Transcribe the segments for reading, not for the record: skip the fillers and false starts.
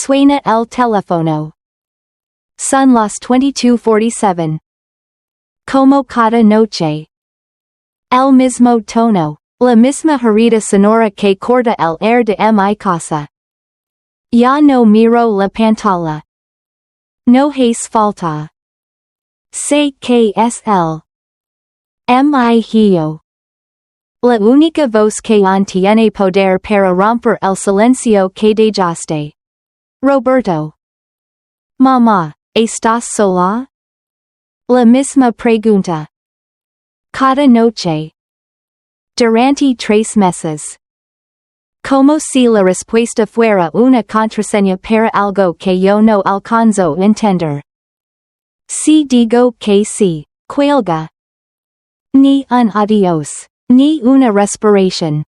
Suena el teléfono. Son las 22:47. Como cada noche. El mismo tono. La misma herida sonora que corta el aire de mi casa. Ya no miro la pantalla. No hace falta. Sé que es él. Mi hijo. La única voz que aún tiene poder para romper el silencio que dejaste. Roberto. Mamá, ¿estás sola? La misma pregunta. Cada noche. Durante 3 meses. Como si la respuesta fuera una contraseña para algo que yo no alcanzo a entender. Si digo que sí, cuelga. Ni un adiós, ni una respiración.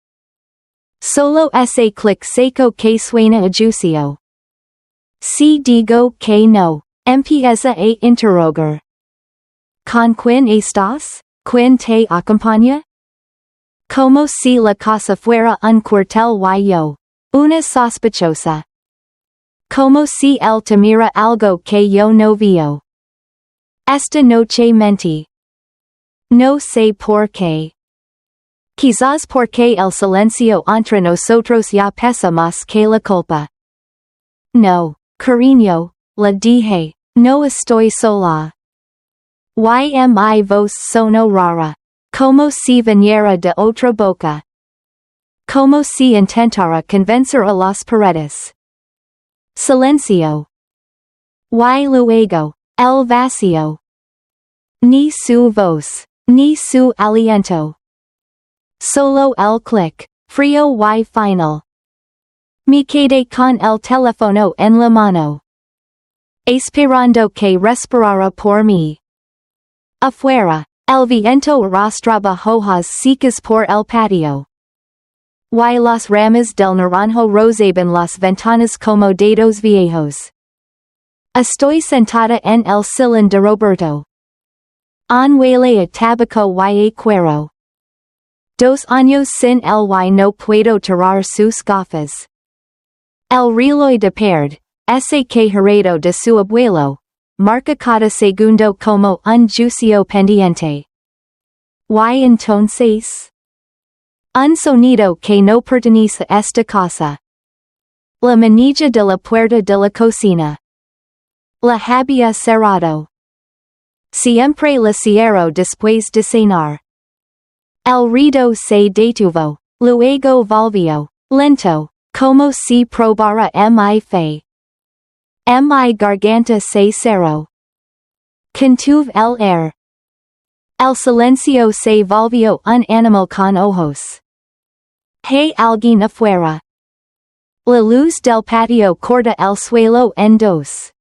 Solo ese clic seco que suena a juicio. Si digo que no, empieza a interrogar. ¿Con quién estás? ¿Quién te acompaña? Como si la casa fuera un cuartel y yo, una sospechosa. Como si él temiera algo que yo no veo. Esta noche mentí. No sé por qué. Quizás porque el silencio entre nosotros ya pesa más que la culpa. No, cariño, le dije, no estoy sola. Mi voz sonó rara. Como si viniera de otra boca. Como si intentara convencer a las paredes. Silencio. Y luego, el vacío. Ni su voz, ni su aliento. Solo el clic, frío y final. Me quedé con el teléfono en la mano. Esperando que respirara por mí. Afuera. El viento arrastraba hojas secas por el patio. Y las ramas del naranjo rozaban las ventanas como dedos viejos. Estoy sentada en el sillón de Roberto. Huele a tabaco y a cuero. 2 años sin él y no puedo tirar sus gafas. El reloj de pared, ese que heredó de su abuelo, marca cada segundo como un juicio pendiente. Y entonces? Un sonido que no pertenece a esta casa. La manilla de la puerta de la cocina. La había cerrado. Siempre la cierro después de cenar. El ruido se detuvo, luego volvió, lento, como si probara mi fe. Mi garganta se cerró. Contuve el aire. El silencio se volvió un animal con ojos. Hay alguien afuera. La luz del patio corta el suelo en 2.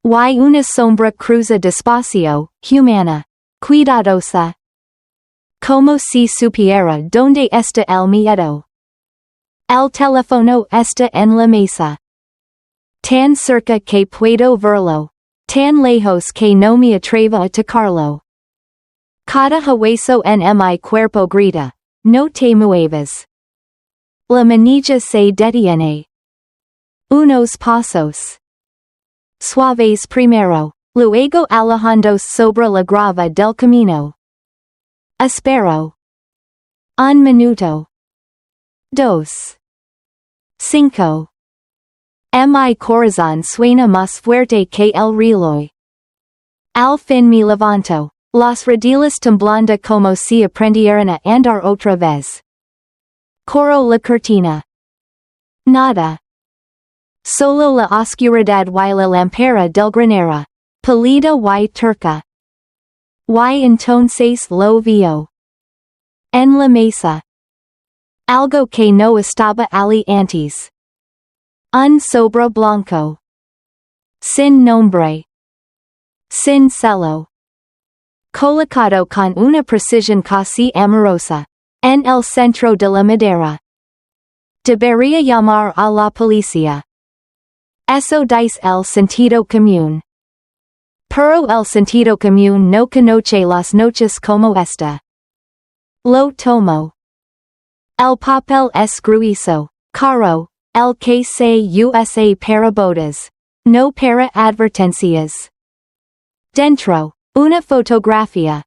Y una sombra cruza despacio, humana, cuidadosa. Como si supiera dónde está el miedo. El teléfono está en la mesa. Tan cerca que puedo verlo. Tan lejos que no me atrevo a tocarlo. Cada hueso en mi cuerpo grita, no te muevas. La manilla se detiene. Unos pasos. Suaves primero, luego alejándose sobre la grava del camino. Espero. 1 minuto. 2. 5. Mi corazón suena más fuerte que el reloj. Al fin me levanto, las rodillas temblando como si aprendieran a andar otra vez. Corro la cortina. Nada. Solo la oscuridad y la lámpara del granero, pálida y turca. Y entonces lo vio. En la mesa. Algo que no estaba allí antes. Un sobre blanco. Sin nombre. Sin celo. Colocado con una precisión casi amorosa. En el centro de la madera. Debería llamar a la policía. Eso dice el sentido común. Pero el sentido común no conoce las noches como esta. Lo tomo. El papel es grueso, caro, el que se usa para bodas, no para advertencias. Dentro, una fotografía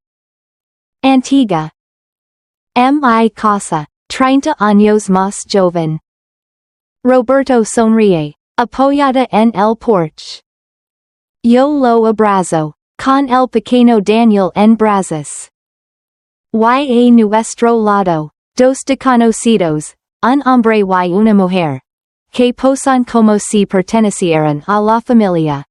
antigua. Mi casa, 30 años más joven. Roberto sonríe, apoyada en el porche. Yo lo abrazo, con el pequeño Daniel en brazos. Y a nuestro lado, dos desconocidos, un hombre y una mujer, que posan como si pertenecieran a la familia.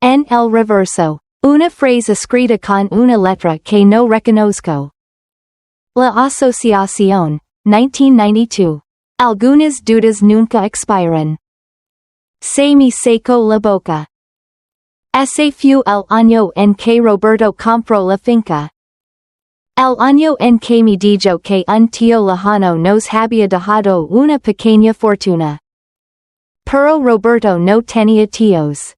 En el reverso, una frase escrita con una letra que no reconozco. La Asociación, 1992. Algunas dudas nunca expiran. Se me secó la boca. Ese fue el año en que Roberto compró la finca. El año en que me dijo que un tío lejano nos había dejado una pequeña fortuna. Pero Roberto no tenía tíos.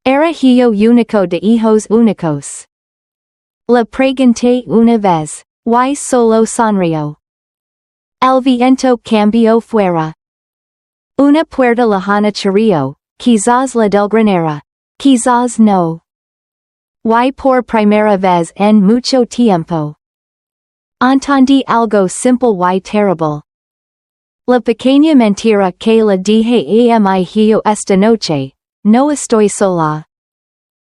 Era hijo único de hijos únicos. Le pregunté una vez, y solo sonrió. El viento cambió fuera. Una puerta lejana chirrió, quizás la del granera, quizás no. Y por primera vez en mucho tiempo. Entendí algo simple y terrible. La pequeña mentira que le dije a mi hijo esta noche, no estoy sola.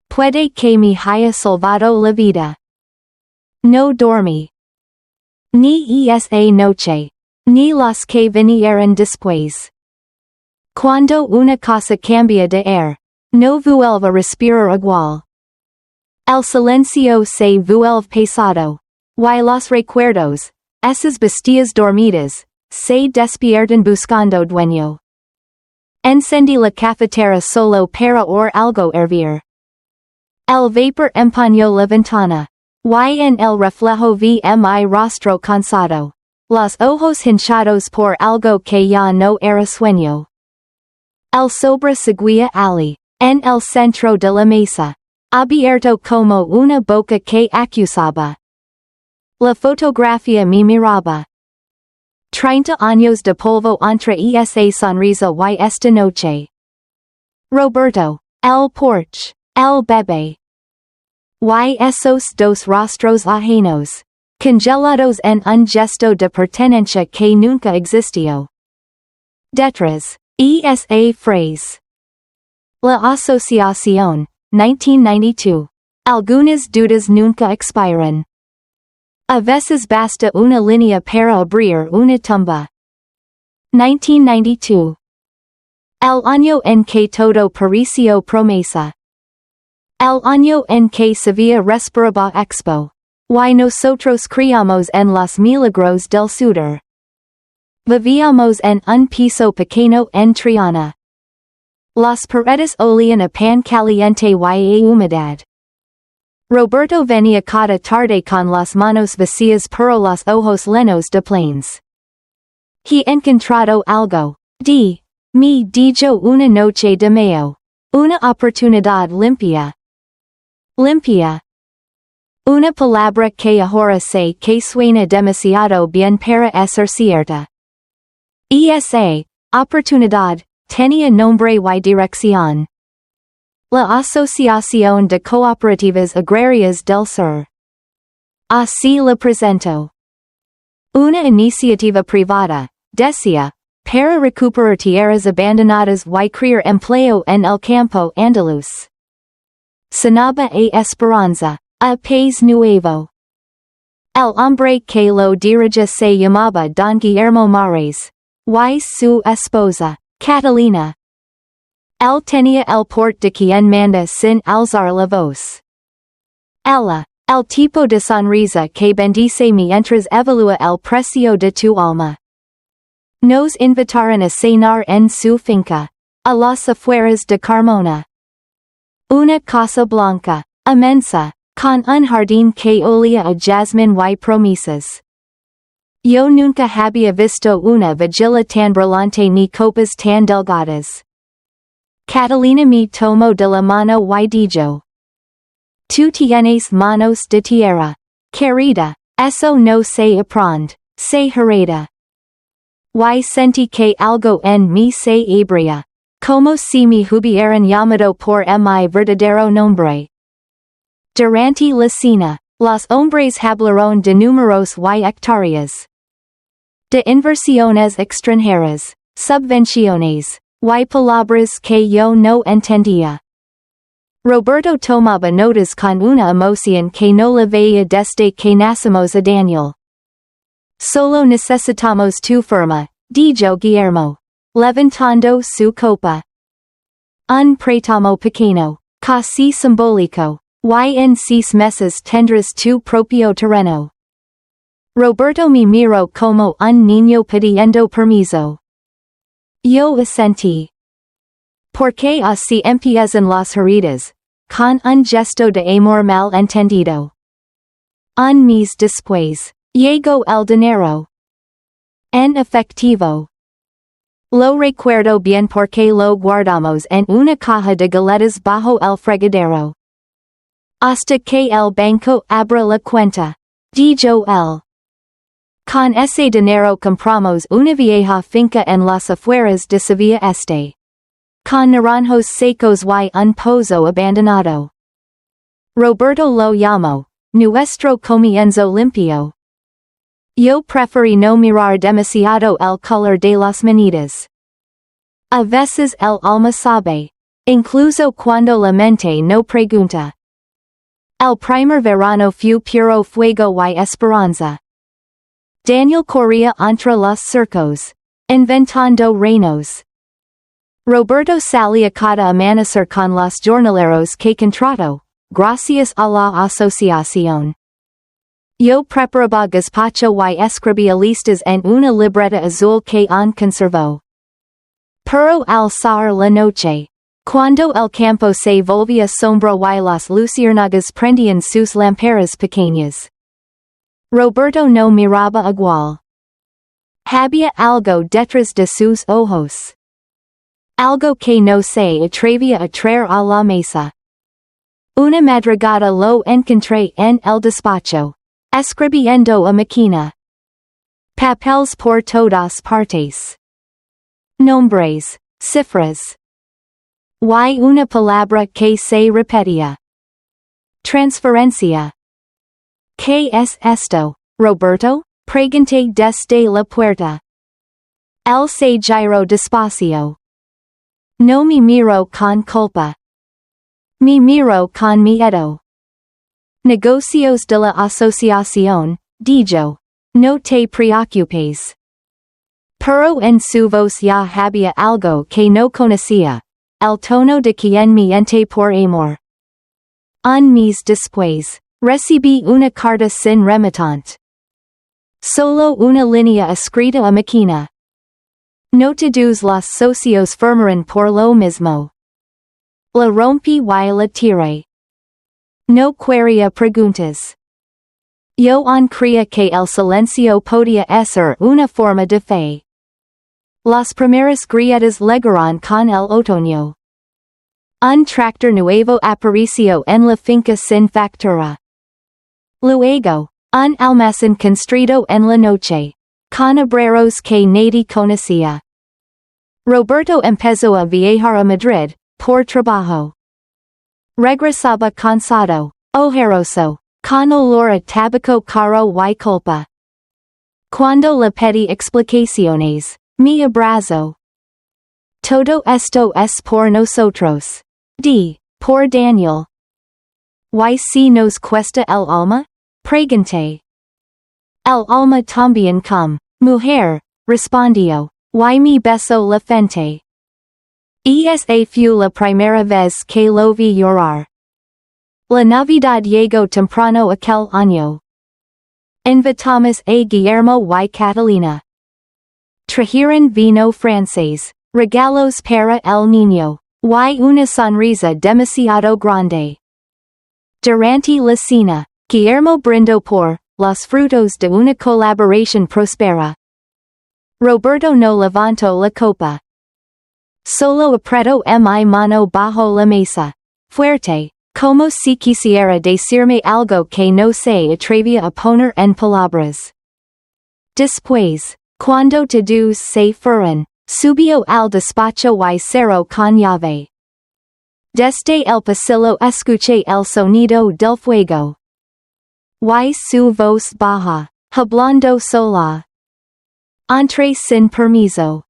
Puede que me haya salvado la vida. No dormí. Ni esa noche, ni las que vinieron después. Cuando una cosa cambia de air, no vuelve a respirar igual. El silencio se vuelve pesado, y los recuerdos, esas bestias dormidas, se despiertan buscando dueño. Encendí la cafetera solo para oír algo hervir. El vapor empañó la ventana. Y en el reflejo vi mi rostro cansado, los ojos hinchados por algo que ya no era sueño. El sobre seguía allí, en el centro de la mesa, abierto como una boca que acusaba. La fotografía me miraba. 30 años de polvo entre esa sonrisa y esta noche. Roberto, el porche, el bebé. Y esos dos rostros ajenos, congelados en un gesto de pertenencia que nunca existió. Detrás, esa phrase. La Asociación, 1992. Algunas dudas nunca expiran. A veces basta una línea para abrir una tumba. 1992. El año en que todo pareció promesa. El año en que Sevilla respiraba expo. Y nosotros criamos en los milagros del sudor. Vivíamos en un piso pequeño en Triana. Las paredes olían a pan caliente y a humedad. Roberto venía cada tarde con las manos vacías pero los ojos llenos de planes. He encontrado algo. Me dijo una noche de mayo. Una oportunidad limpia. Limpia. Una palabra que ahora sé que suena demasiado bien para ser cierta. Esa oportunidad tenía nombre y dirección. La Asociación de Cooperativas Agrarias del Sur. Así la presento. Una iniciativa privada, decía, para recuperar tierras abandonadas y crear empleo en el campo andaluz. Sonaba a esperanza, a país nuevo. El hombre que lo dirige se llamaba Don Guillermo Mares, y su esposa, Catalina. Él tenía el porte de quien manda sin alzar la voz. Ella, el tipo de sonrisa que bendice mientras evalúa el precio de tu alma. Nos invitaron a cenar en su finca, a las afueras de Carmona. Una casa blanca, inmensa, con un jardín que olía a jazmín y promesas. Yo nunca había visto una vigila tan brillante ni copas tan delgadas. Catalina me tomó de la mano y dijo. Tú tienes manos de tierra, querida, eso no se aprende, se hereda. y senti que algo en mi se ebria. Como si me hubieran llamado por mi verdadero nombre. Durante la cena, los hombres hablaron de números y hectáreas. De inversiones extranjeras, subvenciones, y palabras que yo no entendía. Roberto tomaba notas con una emoción que no la veía desde que nacimos a Daniel. Solo necesitamos tu firma, dijo Guillermo, levantando su copa. Un préstamo pequeño, casi simbólico, y en 6 meses tendrás tu propio terreno. Roberto me miró como un niño pidiendo permiso. Yo asentí. Porque así empiezan las heridas, con un gesto de amor mal entendido. Un mes después, llegó el dinero. En efectivo. Lo recuerdo bien porque lo guardamos en una caja de galletas bajo el fregadero. Hasta que el banco abra la cuenta, dijo él. Con ese dinero compramos una vieja finca en las afueras de Sevilla Este. Con naranjos secos y un pozo abandonado. Roberto lo llamó, nuestro comienzo limpio. Yo preferí no mirar demasiado el color de las manitas. A veces el alma sabe, incluso cuando la mente no pregunta. El primer verano fue puro fuego y esperanza. Daniel corría entre los circos, inventando reinos. Roberto salía cada amanecer con los jornaleros que contrató, gracias a la asociación. Yo preparaba gazpacho y escribía listas en una libreta azul que aún conservó. Pero al salir la noche, cuando el campo se volvía sombra y las luciérnagas prendían sus lámparas pequeñas, Roberto no miraba igual. Había algo detrás de sus ojos. Algo que no se atrevía a traer a la mesa. Una madrugada lo encontré en el despacho, escribiendo a máquina. Papeles por todas partes. Nombres, cifras. Y una palabra que se repetía. Transferencia. ¿Qué es esto, Roberto? Pregunté desde la puerta. Él se giró despacio. No me miró con culpa. Me miró con miedo. Negocios de la asociación, dijo. No te preocupes. Pero en su voz ya había algo que no conocía, el tono de quien miente por amor. Un mes después, recibí una carta sin remitente. Solo una línea escrita a máquina. No todos los socios firmaron por lo mismo. La rompí y la tiré. No quería preguntas. Yo aún creía que el silencio podía ser una forma de fe. Las primeras grietas llegaron con el otoño. Un tractor nuevo apareció en la finca sin factura. Luego, un almacén construido en la noche, con obreros que nadie conocía. Roberto empezó a viajar a Madrid, por trabajo. Regresaba cansado, ojeroso, con olor a tabaco caro y culpa. Cuando le pedí explicaciones, me abrazó. Todo esto es por nosotros. Por Daniel. ¿Y si nos cuesta el alma? Pregunté. El alma también come, mujer, respondió, y me besó la frente. Esa fue la primera vez que lo vi llorar. La Navidad llegó temprano aquel año. Invitamos a Guillermo y Catalina. Trajeron vino francés, regalos para el niño, y una sonrisa demasiado grande. Durante la cena, Guillermo brindó por los frutos de una colaboración próspera. Roberto no levantó la copa. Solo apretó mi mano bajo la mesa, fuerte, como si quisiera decirme algo que no se atrevía a poner en palabras. Después, Cuando todos se fueron, subió al despacho y cerró con llave. Desde el pasillo escuché el sonido del fuego. Y su voz baja, hablando sola. Entre sin permiso.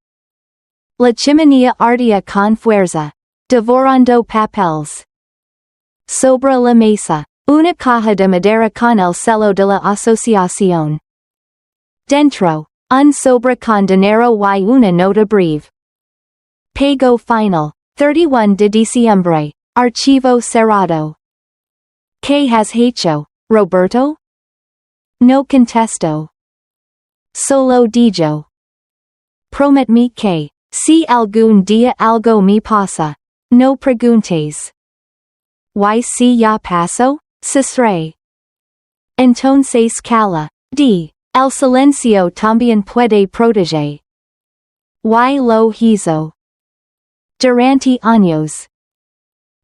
La chimenea ardía con fuerza, devorando papeles. Sobre la mesa, una caja de madera con el sello de la asociación. Dentro, un sobre con dinero y una nota breve. Pago final, 31 de diciembre, archivo cerrado. ¿Qué has hecho, Roberto? No contesto. Solo digo. Prométeme que, si algún día algo me pasa, no preguntes. Y si ya pasó, cesaré. Entonces calla, di, el silencio también puede proteger. Y lo hizo. Durante años.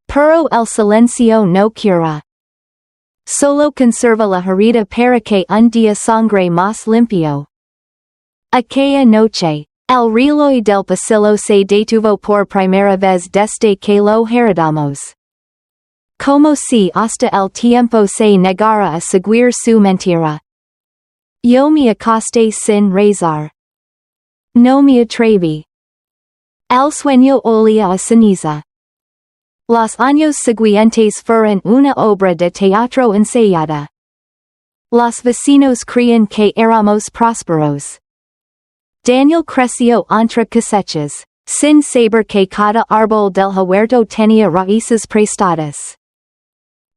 Pero el silencio no cura. Solo conserva la herida para que un día sangre más limpio. Aquella noche, el reloj del pasillo se detuvo por primera vez desde que lo heredamos. Como si hasta el tiempo se negara a seguir su mentira. Yo me acosté sin rezar. No me atreví. El sueño olía a ceniza. Los años siguientes fueron una obra de teatro ensayada. Los vecinos creían que éramos prósperos. Daniel creció entre cosechas, sin saber que cada árbol del huerto tenía raíces prestadas.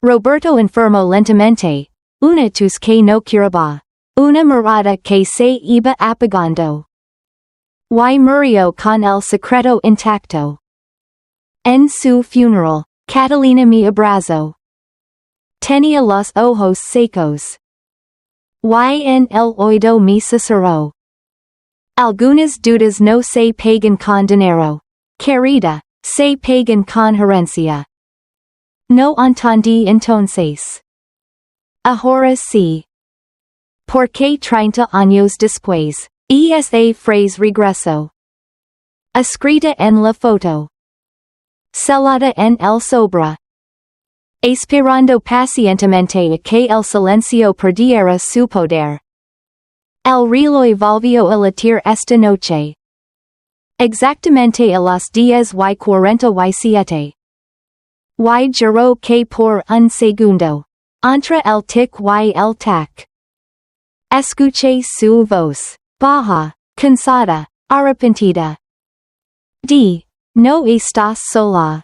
Roberto enfermó lentamente, una tos que no curaba, una mirada que se iba apagando. Y murió con el secreto intacto. En su funeral, Catalina me abrazó. Tenía los ojos secos. Y en el oído me susurró. Algunas dudas no se pagan con dinero, querida, se pagan con herencia. No entendí entonces. Ahora sí. Porque 30 años después, esa frase regresó. Escrita en la foto. Sellada en el sobre. Esperando pacientemente a que el silencio perdiera su poder. El reloj volvió a latir esta noche. Exactamente a las 10:47. Y juró que por un segundo, entre el tic y el tac, escuché su voz, baja, cansada, arrepentida. Di, no estás sola.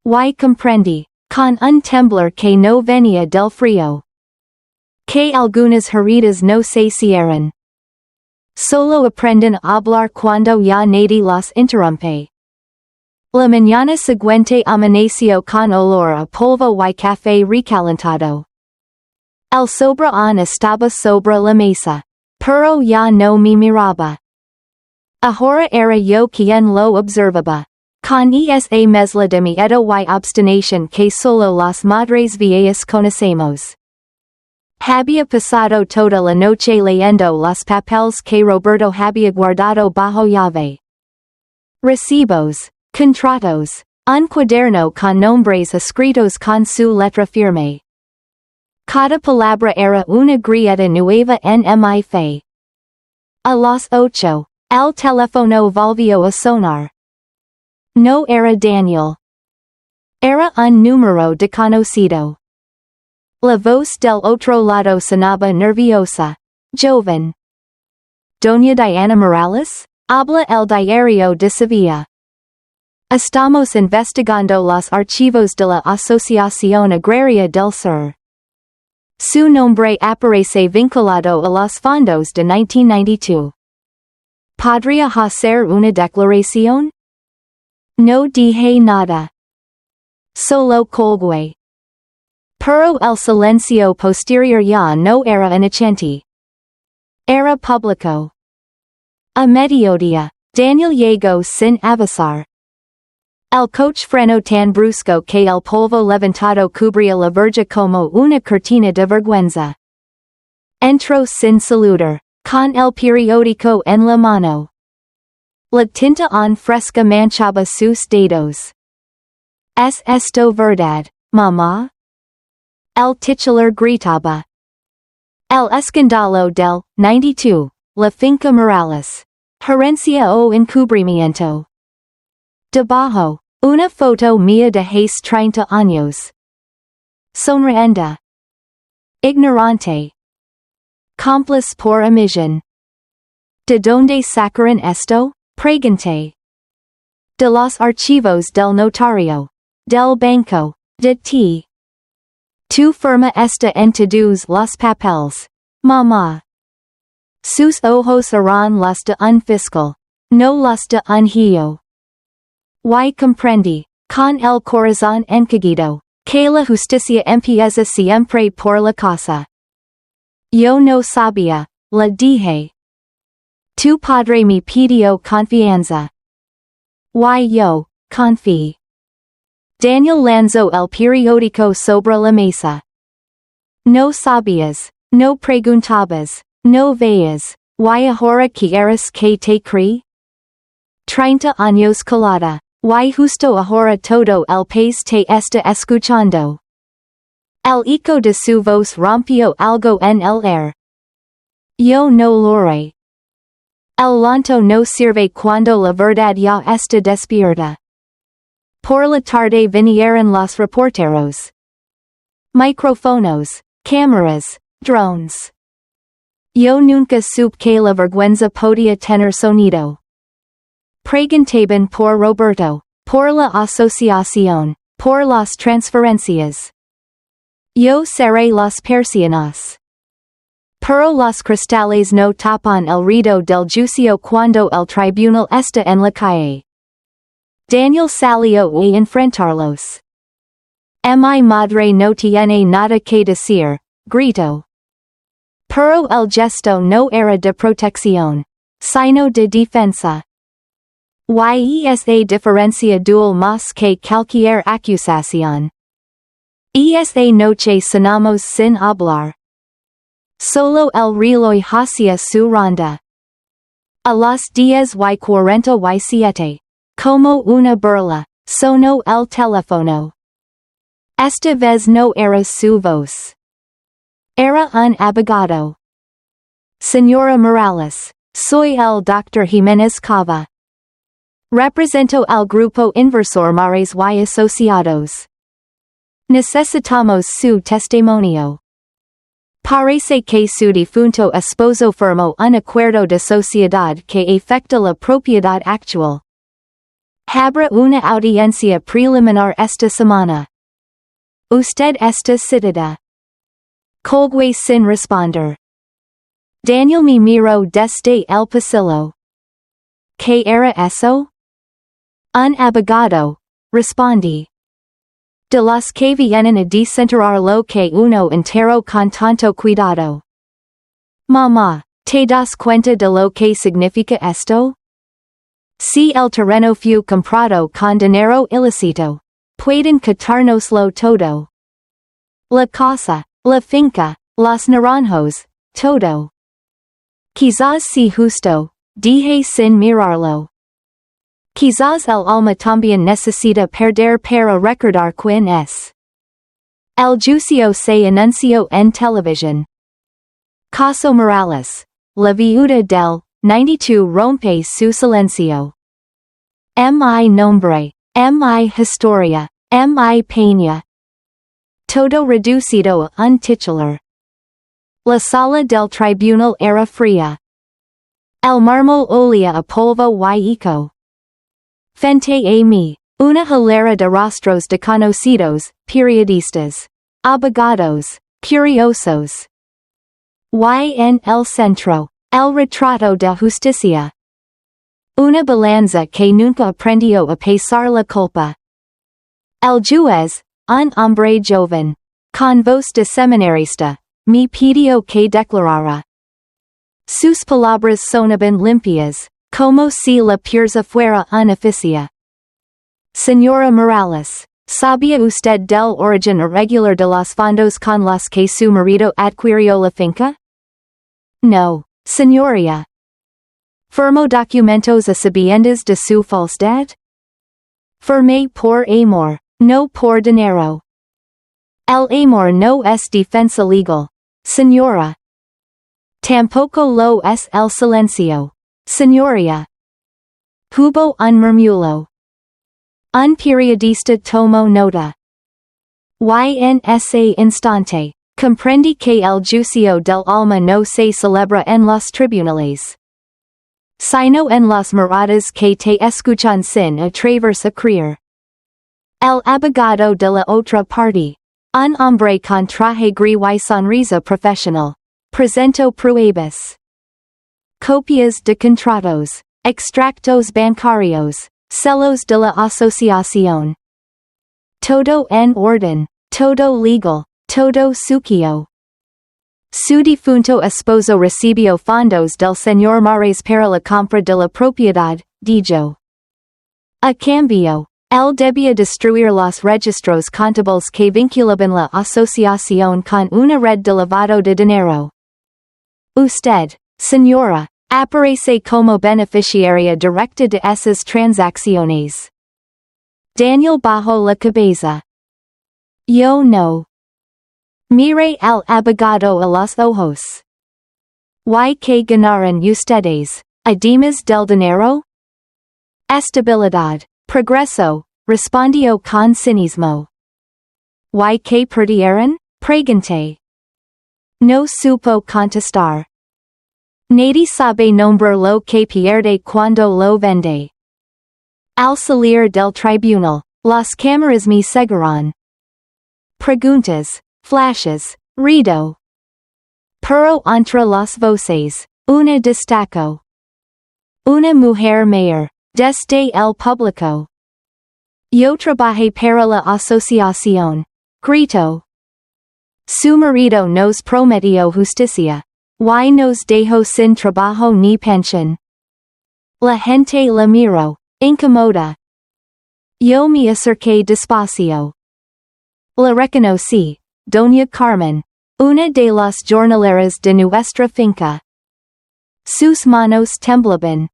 Y comprendí, con un temblor que no venía del frío, que algunas heridas no se cierran. Solo aprenden a hablar cuando ya nadie las interrumpe. La mañana siguiente amaneció con olor a polvo y café recalentado. El sobre aún estaba sobre la mesa, pero ya no me miraba. Ahora era yo quien lo observaba, con esa mezcla de miedo y obstinación que solo las madres viejas conocemos. Había pasado toda la noche leyendo los papeles que Roberto había guardado bajo llave. Recibos, contratos, un cuaderno con nombres escritos con su letra firme. Cada palabra era una grieta nueva en mi fe. A las 8, el teléfono volvió a sonar. No era Daniel. Era un número desconocido. La voz del otro lado sonaba nerviosa, joven. Doña Diana Morales, habla el diario de Sevilla. Estamos investigando los archivos de la Asociación Agraria del Sur. Su nombre aparece vinculado a los fondos de 1992. ¿Podría hacer una declaración? No dije nada. Solo colgué. Pero el silencio posterior ya no era inocente. Era público. A mediodía, Daniel llegó sin avisar. El coche frenó tan brusco que el polvo levantado cubría la verja como una cortina de vergüenza. Entró sin saludar, con el periódico en la mano. La tinta en fresca manchaba sus dedos. ¿Es esto verdad, mamá? El titular gritaba. El escándalo del 92, la finca Morales. Herencia o encubrimiento. Debajo, una foto mía de hace 30 años. Sonriendo. Ignorante. Cómplice por omisión. ¿De dónde sacaron esto? Pregunté. De los archivos del notario. Del banco. De ti. Tu firma está en todos los papeles. Mamá. Sus ojos eran los de un fiscal. No los de un hijo. Y comprendí, con el corazón encogido, que la justicia empieza siempre por la casa. Yo no sabía, le dije. Tu padre me pidió confianza. Y yo, confié. Daniel lanzó el periódico sobre la mesa. No sabías, no preguntabas, no veías, y ahora quieres que te cree? 30 años calada, y justo ahora todo el país te está escuchando. El eco de su voz rompió algo en el aire. Yo no lloré. El llanto no sirve cuando la verdad ya está despierta. Por la tarde vinieron los reporteros. Micrófonos, cámaras, drones. Yo nunca supe que la vergüenza podía tener sonido. Preguntaban por Roberto, por la asociación, por las transferencias. Yo cerré las persianas. Pero los cristales no tapan el ruido del juicio cuando el tribunal está en la calle. Daniel salió a enfrentarlos. Mi madre no tiene nada que decir, gritó. Pero el gesto no era de protección, sino de defensa. Esa diferencia dual más que cualquier acusación. Esa noche cenamos sin hablar. Solo el reloj hacia su ronda. A las 10:47, como una burla, sonó el teléfono. Esta vez no era su voz. Era un abogado. Señora Morales, soy el Dr. Jiménez Cava. Represento al grupo inversor Mares y Asociados. Necesitamos su testimonio. Parece que su difunto esposo firmó un acuerdo de sociedad que afecta la propiedad actual. Habrá una audiencia preliminar esta semana. Usted está citada. Colgué sin responder. Daniel me miró desde el pasillo. ¿Qué era eso? Un abogado, respondí. De los que vienen a desenterrar lo que uno enterró con tanto cuidado. Mamá, ¿te das cuenta de lo que significa esto? Si el terreno fue comprado con dinero ilícito, pueden quitárnoslo todo. La casa, la finca, los naranjos, todo. Quizás sí justo, dije sin mirarlo. Quizás el alma también necesita perder para recordar quién es. El juicio se anunció en televisión. Caso Morales, la viuda del 92 rompe su silencio. Mi nombre, mi historia, mi peña. Todo reducido a un titular. La sala del tribunal era fría. El mármol olía a polvo y eco. Frente a mí, una hilera de rostros de conocidos, periodistas, abogados, curiosos. Y en el centro, el retrato de Justicia. Una balanza que nunca aprendió a pesar la culpa. El juez, un hombre joven, con voz de seminarista, me pidió que declarara. Sus palabras sonaban limpias, como si la pureza fuera una oficia. Señora Morales, ¿sabía usted del origen irregular de los fondos con los que su marido adquirió la finca? No, Señoría. Firmo documentos asabiendas de su falsedad. Firme por amor, no por dinero. El amor no es defensa legal, señora. Tampoco lo es el silencio, señoría. Hubo un murmullo. Un periodista tomó nota. En ese instante, comprendí que el juicio del alma no se celebra en los tribunales, sino en las miradas que te escuchan sin atreverse a creer. El abogado de la otra parte, un hombre con traje gris y sonrisa profesional, presentó pruebas. Copias de contratos, extractos bancarios, celos de la asociación. Todo en orden, todo legal, todo sucio. Su difunto esposo recibió fondos del señor Mares para la compra de la propiedad, dijo. A cambio, él debía destruir los registros contables que vinculaban la asociación con una red de lavado de dinero. Usted, señora, aparece como beneficiaria directa de esas transacciones. Daniel bajó la cabeza. Yo no. Mire al abogado a los ojos. ¿Y qué ganaron ustedes, además del dinero? Estabilidad, progreso, respondió con cinismo. ¿Y qué perdieron? Pregunté. No supo contestar. Nadie sabe nombrar lo que pierde cuando lo vende. Al salir del tribunal, las cámaras me seguirán. Preguntas, flashes, ruido. Pero entre las voces, una destacó. Una mujer mayor, desde el público. Yo trabajé para la asociación, gritó. Su marido nos prometió justicia. Y nos dejó sin trabajo ni pensión. La gente la miró, incómoda. Yo me acerqué despacio. La reconocí, Doña Carmen, una de las jornaleras de nuestra finca. Sus manos temblaban.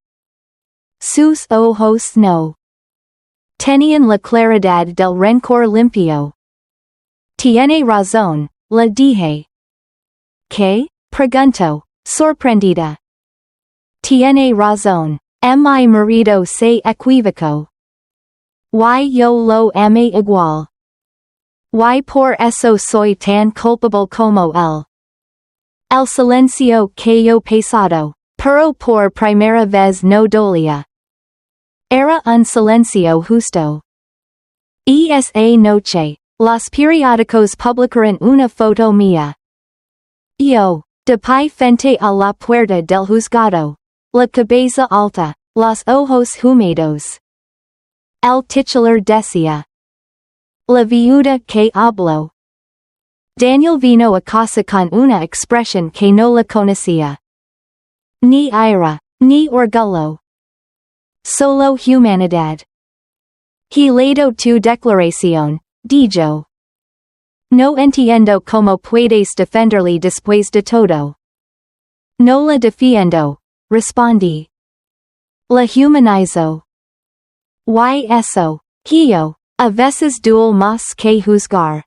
Sus ojos no tenían la claridad del rencor limpio. Tiene razón, le dije. ¿Qué? Preguntó, sorprendida. Tiene razón, mi marido se equivocó. Y yo lo amé igual. Y por eso soy tan culpable como él. El silencio cayó pesado, pero por primera vez no dolía. Era un silencio justo. Esa noche, los periódicos publicaron una foto mía. Yo, de pie frente a la puerta del juzgado, la cabeza alta, los ojos húmedos. El titular decía. La viuda que habló. Daniel vino a casa con una expresión que no la conocía. Ni ira, ni orgullo. Solo humanidad. He leído tu declaración, dijo. No entiendo cómo puedes defenderle después de todo. No la defiendo, respondí. La humanizo. Y eso, yo, a veces duele más que juzgar.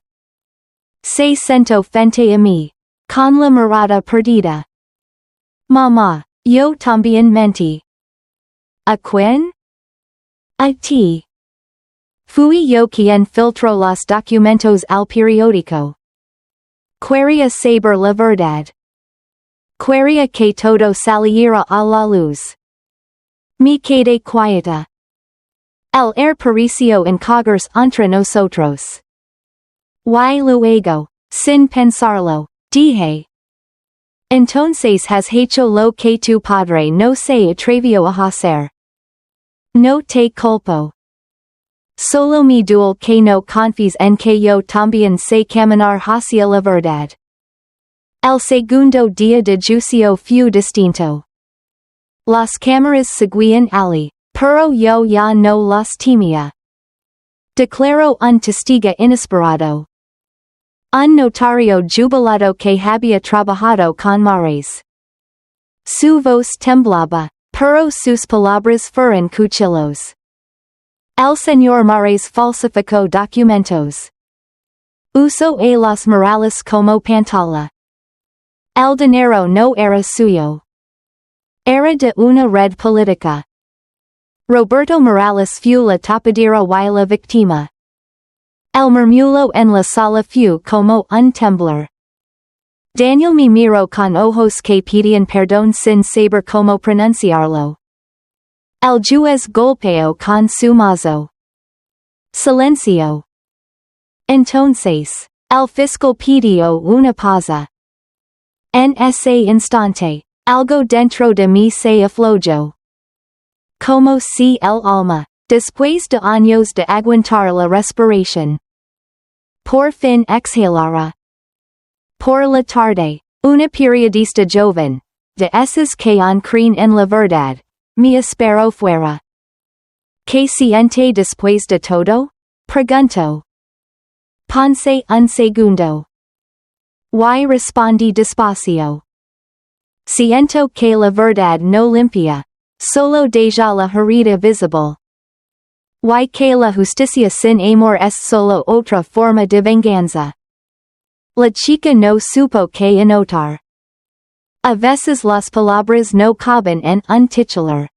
Se sentó frente a mí, con la mirada perdida. Mamá, yo también mentí. ¿A quién? A ti. Fui yo quien filtró los documentos al periódico. Quería saber la verdad. Quería que todo saliera a la luz. Me quedé quieta. El air pareció encogerse entre nosotros. Y luego, sin pensarlo, dije. Entonces has hecho lo que tu padre no se atrevió a hacer. No te culpo. Solo me duele que no confíes en que yo también sé caminar hacia la verdad. El segundo día de juicio fue distinto. Las cámaras seguían allí, pero yo ya no las temía. Declaró un testigo inesperado. Un notario jubilado que había trabajado con Mares. Su voz temblaba, pero sus palabras fueron cuchillos. El señor Mares falsificó documentos. Usó a los Morales como pantalla. El dinero no era suyo. Era de una red política. Roberto Morales fue la tapadera y la víctima. El murmullo en la sala fue como un temblor. Daniel me miró con ojos que pedían perdón sin saber cómo pronunciarlo. El juez golpeó con su mazo. Silencio. Entonces, el fiscal pidió una pausa. En ese instante, algo dentro de mí se aflojó. Como si el alma, después de años de aguantar la respiración, por fin exhalara. Por la tarde, una periodista joven, de esas que creen en la verdad, me esperó fuera. ¿Qué siente después de todo? Preguntó. Pensé un segundo. Y respondí despacio. Siento que la verdad no limpia, solo deja la herida visible. Y que la justicia sin amor es solo otra forma de venganza. La chica no supo qué anotar. A veces las palabras no caben en un titular.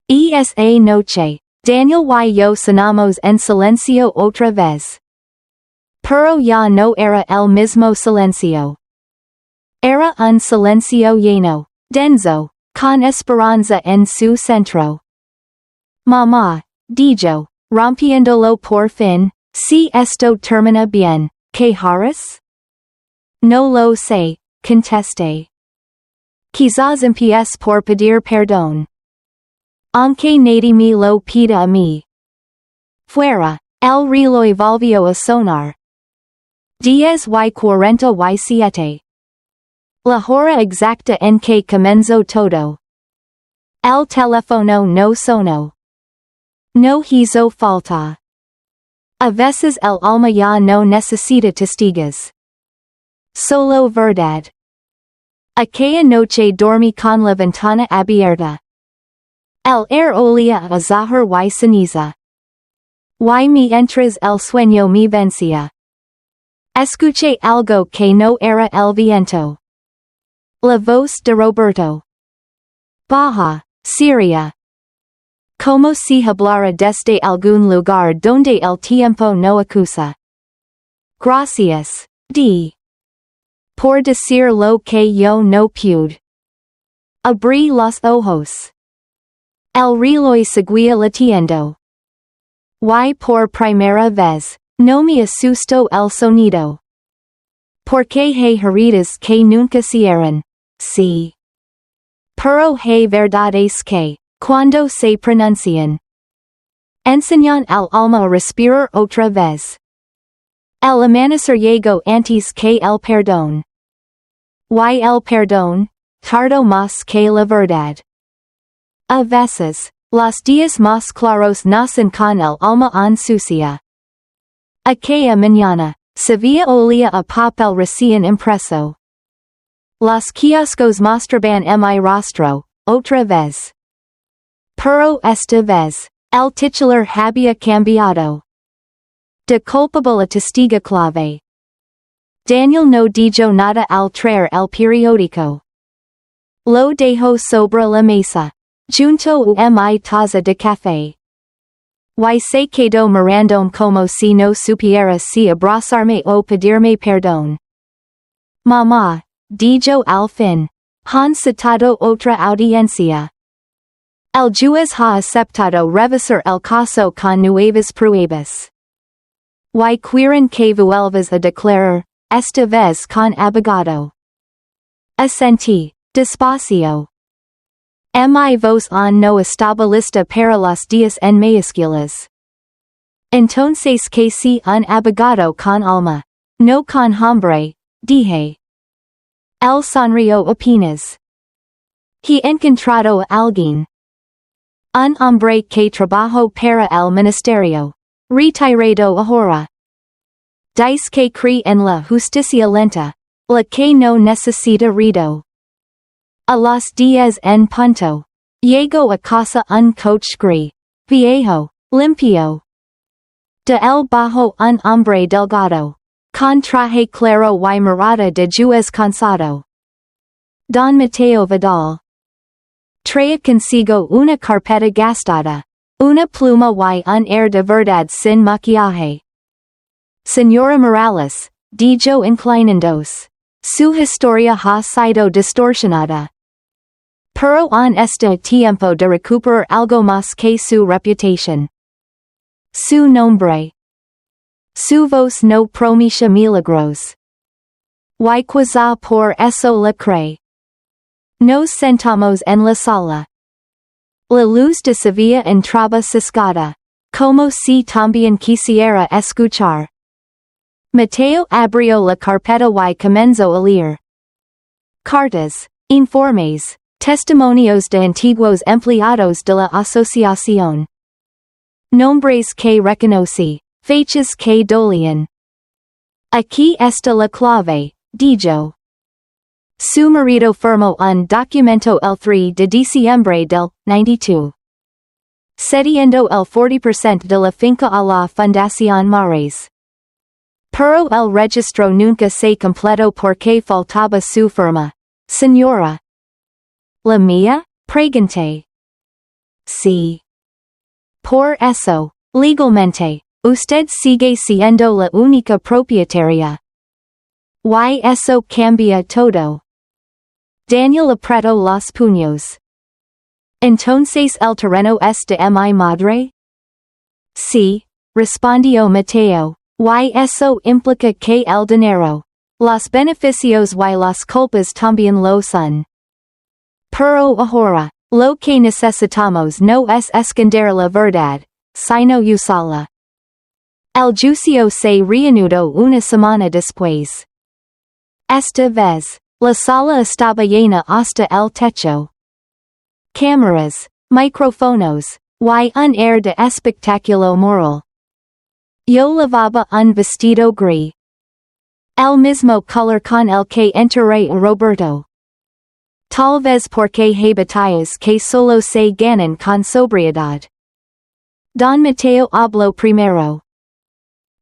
Esa noche, Daniel y yo cenamos en silencio otra vez. Pero ya no era el mismo silencio. Era un silencio lleno, denso, con esperanza en su centro. Mamá, dijo, rompiéndolo por fin, si esto termina bien, ¿qué harás? No lo sé, contesté. Quizás empieces por pedir perdón. Aunque nadie me lo pida a mí. Fuera, el reloj volvió a sonar. 10:47. La hora exacta en que comenzó todo. El teléfono no sonó. No hizo falta. A veces el alma ya no necesita testigos. Solo verdad. Aquella noche dormí con la ventana abierta. El aire olía a azahar y ceniza. Y mientras el sueño me vencía, escuché algo que no era el viento. La voz de Roberto. Baja, Siria. Como si hablara desde algún lugar donde el tiempo no acusa. Gracias, di. Por decir lo que yo no pude. Abrí los ojos. El reloj seguía latiendo. Y por primera vez, no me asustó el sonido. Porque hay heridas que nunca cierran, sí. Pero hay verdades que, cuando se pronuncian, enseñan al alma a respirar otra vez. El amanecer llegó antes que el perdón. Y el perdón, tardó más que la verdad. A veces, los días más claros nacen con el alma ensucia. Aquella mañana, Sevilla olía a papel recién impreso. Los kioscos mostraban mi rostro, otra vez. Pero esta vez, el titular había cambiado. De culpable a testigo clave. Daniel no dijo nada al traer el periódico. Lo dejó sobre la mesa, junto a mi taza de café. Y se quedó mirándome como si no supiera si abrazarme o pedirme perdón. Mamá, dijo al fin, han citado otra audiencia. El juez ha aceptado revisar el caso con nuevas pruebas. Y quieren que vuelvas a declarar, esta vez con abogado. Asentí, despacio. Mi voz no estaba lista para los días en mayúsculas. Entonces que si un abogado con alma, no con hambre, dije. Él sonrió apenas. He encontrado a alguien. Un hombre que trabajó para el ministerio, retirado ahora. Dice que cree en la justicia lenta, la que no necesita ruido. A los 10 en punto. Llego a casa un coche gris. Viejo. Limpio. De el bajo un hombre delgado. Con traje claro y mirada de juez cansado. Don Mateo Vidal. Trae consigo una carpeta gastada. Una pluma y un air de verdad sin maquillaje. Señora Morales, dijo inclinandos. Su historia ha sido distorsionada. Pero en este tiempo de recuperar algo más que su reputación. Su nombre. Su voz no promete milagros. Y quizá por eso la cree. Nos sentamos en la sala. La luz de Sevilla entraba ciscada, como si también quisiera escuchar. Mateo abrió la carpeta y comenzó a leer. Cartas, informes, testimonios de antiguos empleados de la asociación. Nombres que reconocí, fechas que dolían. Aquí está la clave, dijo. Su marido firmó un documento el 3 de diciembre del 92. Cediendo el 40% de la finca a la Fundación Mares. Pero el registro nunca se completó porque faltaba su firma. Señora. ¿La mía? Pregunté. Sí. Por eso, legalmente, usted sigue siendo la única propietaria. Y eso cambia todo. Daniel apretó los puños. Entonces el terreno es de mi madre? Sí, respondió Mateo, y eso implica que el dinero, los beneficios y las culpas también lo son. Pero ahora, lo que necesitamos no es esconder la verdad, sino usarla. El juicio se reanudó una semana después. Esta vez, la sala estaba llena hasta el techo. Cámaras, micrófonos, y un air de espectáculo moral. Yo llevaba un vestido gris. El mismo color con el que enterré a Roberto. Tal vez porque hay batallas que solo se ganan con sobriedad. Don Mateo habló primero.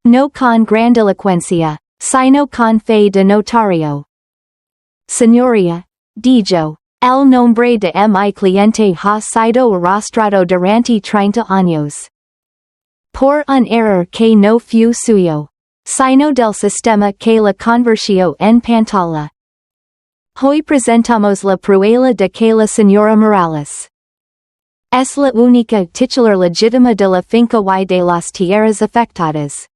No con grandilocuencia, sino con fe de notario. Señoría, dijo, el nombre de mi cliente ha sido arrastrado durante 30 años. Por un error que no fue suyo, sino del sistema que la convirtió en pantalla. Hoy presentamos la prueba de que la señora Morales es la única titular legítima de la finca y de las tierras afectadas.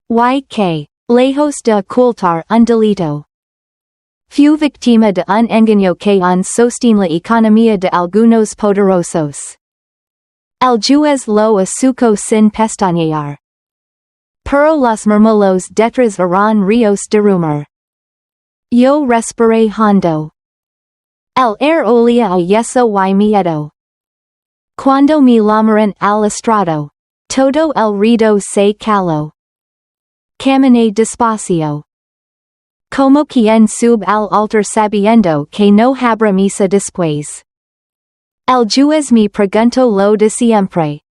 Y que, lejos de ocultar un delito, fue víctima de un engaño que sostiene la economía de algunos poderosos. El juez lo azucó sin pestañear. Pero los murmullos detrás eran ríos de rumor. Yo respiré hondo. El air olía a yeso y miedo. Cuando me llamaron al estrado, todo el ruido se caló. Caminé despacio. Como quien sube al altar sabiendo que no habrá misa después. El juez me preguntó lo de siempre.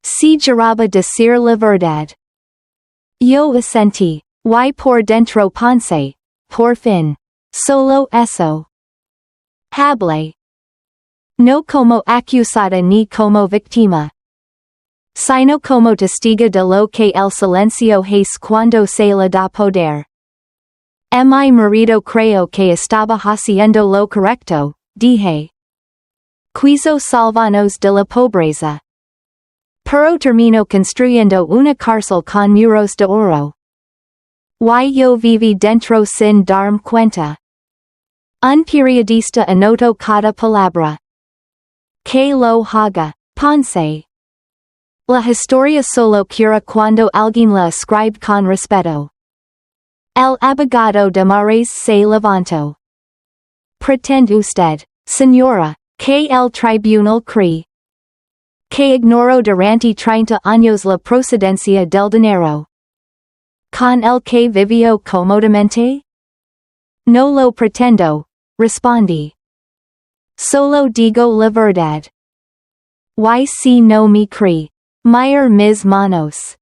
Si juraba decir la verdad. Yo asentí, y por dentro pensé, por fin, solo eso. Hablé. No como acusada ni como víctima. Sino como testigo de lo que el silencio es cuando se le da poder. Mi marido creo que estaba haciendo lo correcto, dije. Quiso salvarnos de la pobreza. Pero terminó construyendo una cárcel con muros de oro. Y yo viví dentro sin darme cuenta. Un periodista anotó cada palabra. Que lo haga, pensé. La historia solo cura cuando alguien la escribe con respeto. El abogado de Mares se levantó. ¿Pretende usted, señora, que el tribunal cree que ignoró durante 30 años la procedencia del dinero con el que vivió cómodamente? No lo pretendo, Respondí. Solo digo la verdad. Y si no me cree, mirar mis manos.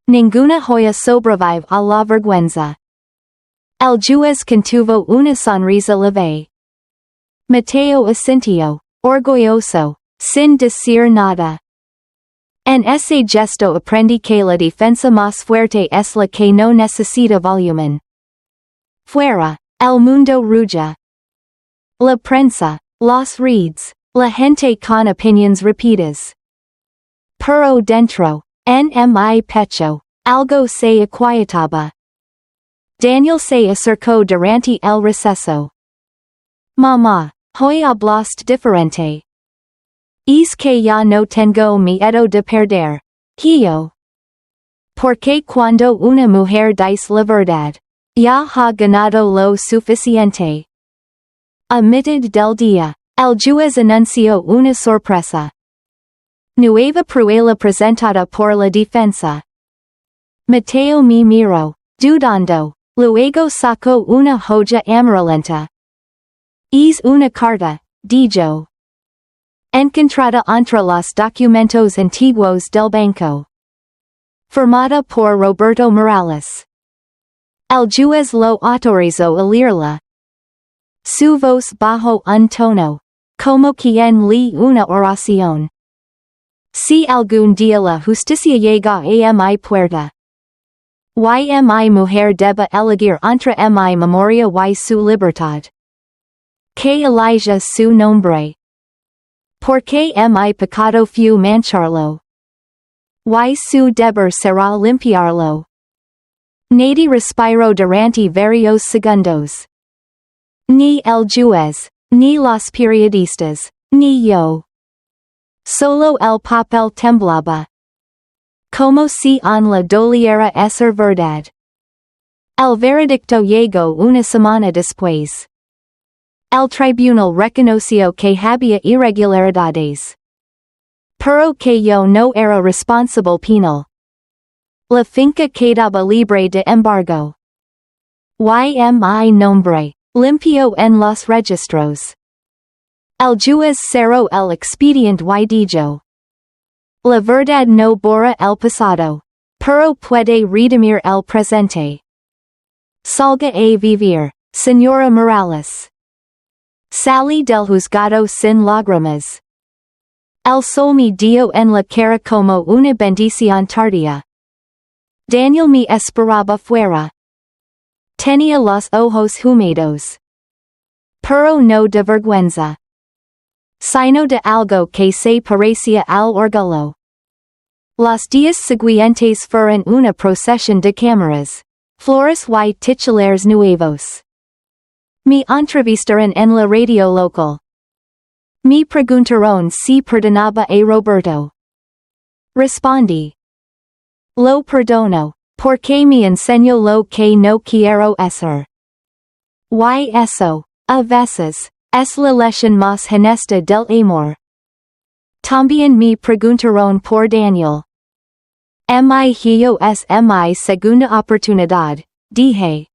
Ninguna joya sobrevive a la vergüenza. El juez contuvo una sonrisa leve. Mateo asintió, orgulloso, sin decir nada. En ese gesto aprendí que la defensa más fuerte es la que no necesita volumen. Fuera, el mundo ruge. La prensa, los reads, la gente con opiniones repetidas. Pero dentro, en mi pecho, algo se aquietaba. Daniel se acercó durante el receso. Mamá, hoy hablaste diferente. Es que ya no tengo miedo de perder. Yo. Porque cuando una mujer dice la verdad, ya ha ganado lo suficiente. A mitad del día, el juez anunció una sorpresa. Nueva prueba presentada por la defensa. Mateo me miró, dudando, luego sacó una hoja amarillenta. Es una carta, dijo. Encontrada entre los documentos antiguos del banco. Firmada por Roberto Morales. El juez lo autorizó a leerla. Su voz bajó un tono, como quien lee una oración. Si algún día la justicia llega a mi puerta. Y mi mujer debe elegir entre mi memoria y su libertad. Que elija su nombre. Porque mi pecado fue mancharlo. Y su deber será limpiarlo. Nadie respiró durante varios segundos. Ni el juez, ni los periodistas, ni yo. Solo el papel temblaba. Como si en la doliera ser verdad. El veredicto llegó una semana después. El tribunal reconoció que había irregularidades. Pero que yo no era responsable penal. La finca quedaba libre de embargo. Y mi nombre, limpio en los registros. El juez cerró el expediente y dijo. La verdad no borra el pasado, pero puede redimir el presente. Salga a vivir, señora Morales. Salí del juzgado sin lágrimas. El sol me dio en la cara como una bendición tardía. Daniel me esperaba fuera. Tenía los ojos húmedos. Pero no de vergüenza. Sino de algo que se parecía al orgullo. Los días siguientes fueron una procesión de cámaras, flores y titulares nuevos. Me entrevistaron en la radio local. Me preguntaron si perdonaba a Roberto. Respondí. Lo perdono, porque me enseñó lo que no quiero hacer. Y eso, a veces, es la lección más honesta del amor. También me preguntaron por Daniel. Mi hijo es mi segunda oportunidad, dije.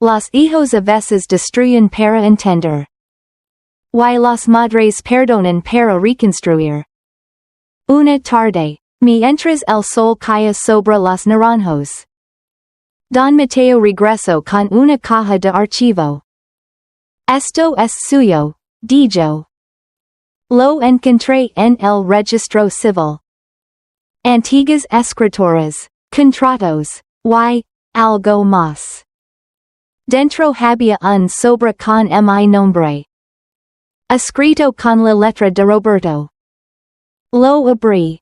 Los hijos a veces destruyen para entender. Y las madres perdonan para reconstruir. Una tarde, mientras el sol caía sobre los naranjos. Don Mateo regresó con una caja de archivo. Esto es suyo, dijo. Lo encontré en el registro civil. Antiguas escrituras, contratos, y algo más. Dentro había un sobre con mi nombre. Escrito con la letra de Roberto. Lo abrí.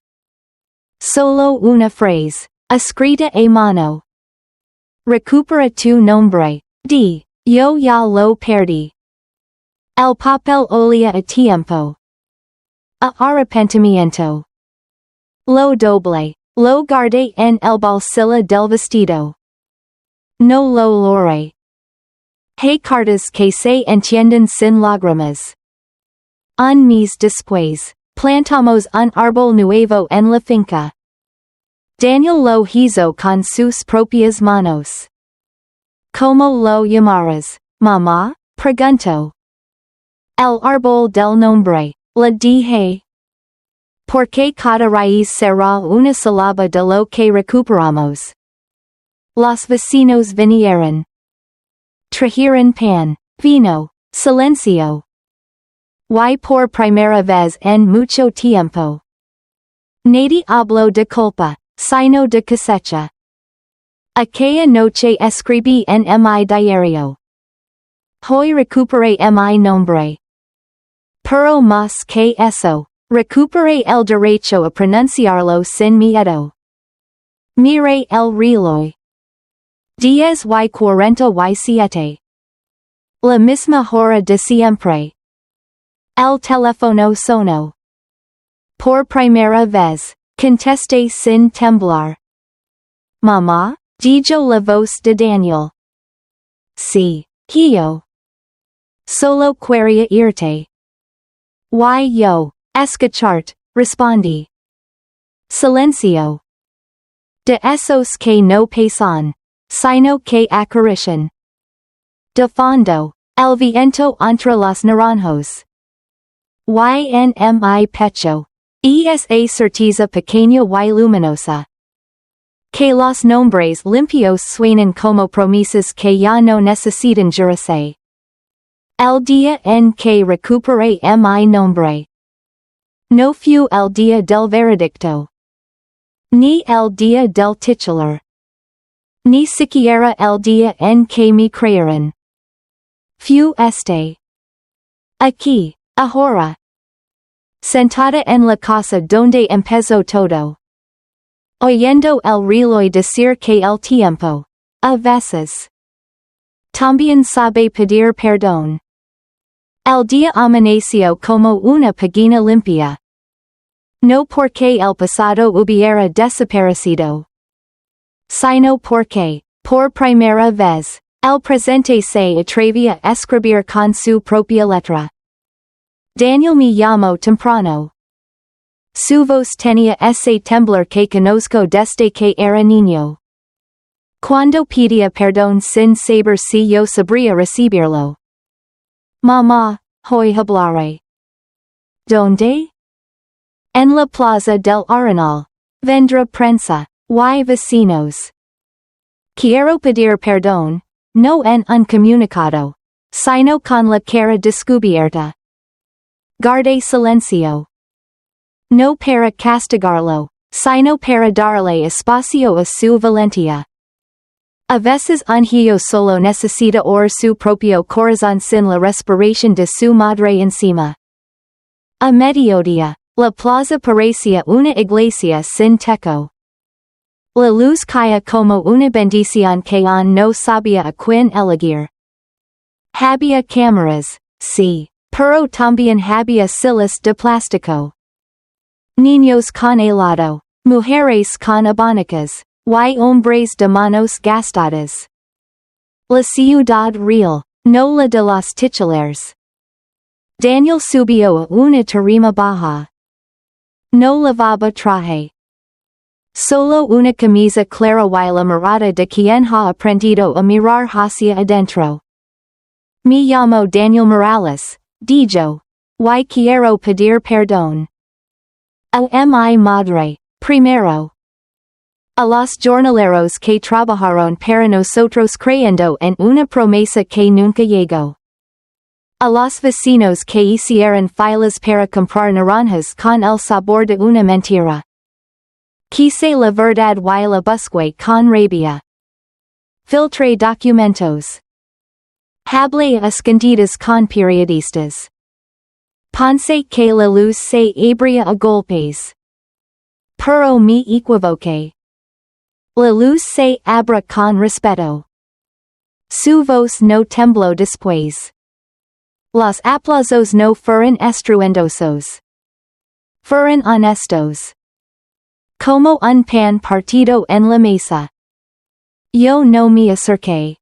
Solo una frase, escrita a mano. Recupera tu nombre, yo ya lo perdí. El papel olía a tiempo. A arrepentimiento. Lo doble, lo guardé en el bolsillo del vestido. No lo logré. Hay cartas que se entienden sin lágrimas. Un mes después, plantamos un árbol nuevo en la finca. Daniel lo hizo con sus propias manos. ¿Cómo lo llamarás, mamá? Pregunto. El árbol del nombre. Le dije. Porque cada raíz será una sílaba de lo que recuperamos. Los vecinos vinieron. Trajeron pan, vino, silencio. Y por primera vez en mucho tiempo. Nadie habló de culpa, sino de cosecha. Aquella noche escribí en mi diario. Hoy recuperé mi nombre. Pero más que eso, recuperé el derecho a pronunciarlo sin miedo. Miré el reloj. 10:47. La misma hora de siempre. El teléfono sonó. Por primera vez, contesté sin temblar. Mamá, dijo la voz de Daniel. Sí, hijo. Solo quería irte. Y yo, escucharte, respondí. Silencio. De esos que no pesan, sino que acarician. De fondo, el viento entre los naranjos. Y en mi pecho. Esa certeza pequeña y luminosa. Que los nombres limpios suenan como promesas que ya no necesitan jurarse. El día en que recuperé mi nombre. No fue el día del veredicto. Ni el día del titular. Ni siquiera el día en que me creyeron. Fue este. Aquí, ahora. Sentada en la casa donde empezó todo. Oyendo el reloj decir que el tiempo, a veces, también sabe pedir perdón. El día amaneció como una página limpia. No porque el pasado hubiera desaparecido, sino porque, por primera vez, el presente se atrevía a escribir con su propia letra. Daniel me llamó temprano. Su voz tenía ese temblor que conozco desde que era niño. Cuando pedía perdón sin saber si yo sabría recibirlo. Mamá, hoy hablaré. ¿Dónde? En la plaza del Arenal. Vendrá prensa, y vecinos. Quiero pedir perdón, no en un comunicado, sino con la cara descubierta. Guarde silencio. No para castigarlo, sino para darle espacio a su valentía. A veces un hijo solo necesita oír su propio corazón sin la respiración de su madre encima. A mediodía, la plaza parecía una iglesia sin techo. La luz caía como una bendición que aún no sabía a quién elegir. Había cámaras, sí, pero también había sillas de plástico. Niños con helado, mujeres con abanicas, y hombres de manos gastadas. La ciudad real, no la de los titulares. Daniel subió a una tarima baja. No lavaba traje. Solo una camisa clara y la mirada de quien ha aprendido a mirar hacia adentro. Me llamo Daniel Morales, dijo. Y quiero pedir perdón. A mi madre, primero. A los jornaleros que trabajaron para nosotros creyendo en una promesa que nunca llegó. A los vecinos que hicieron filas para comprar naranjas con el sabor de una mentira. Quise la verdad y la busqué con rabia. Filtré documentos. Hablé a escondidas con periodistas. Pensé que la luz se abría a golpes. Pero me equivoqué. La luz se abra con respeto. Su voz no tembló después. Los aplausos no fueron estruendosos. Fueron honestos. Como un pan partido en la mesa. Yo no me acerqué.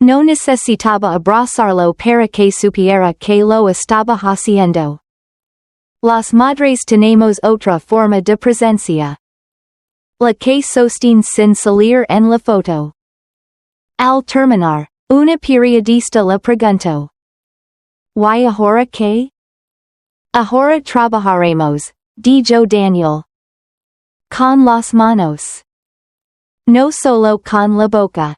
No necesitaba abrazarlo para que supiera que lo estaba haciendo. Las madres tenemos otra forma de presencia. La que sostiene sin salir en la foto. Al terminar, Una periodista le preguntó. ¿Y ahora qué? Ahora trabajaremos, dijo Daniel. Con las manos. No solo con la boca.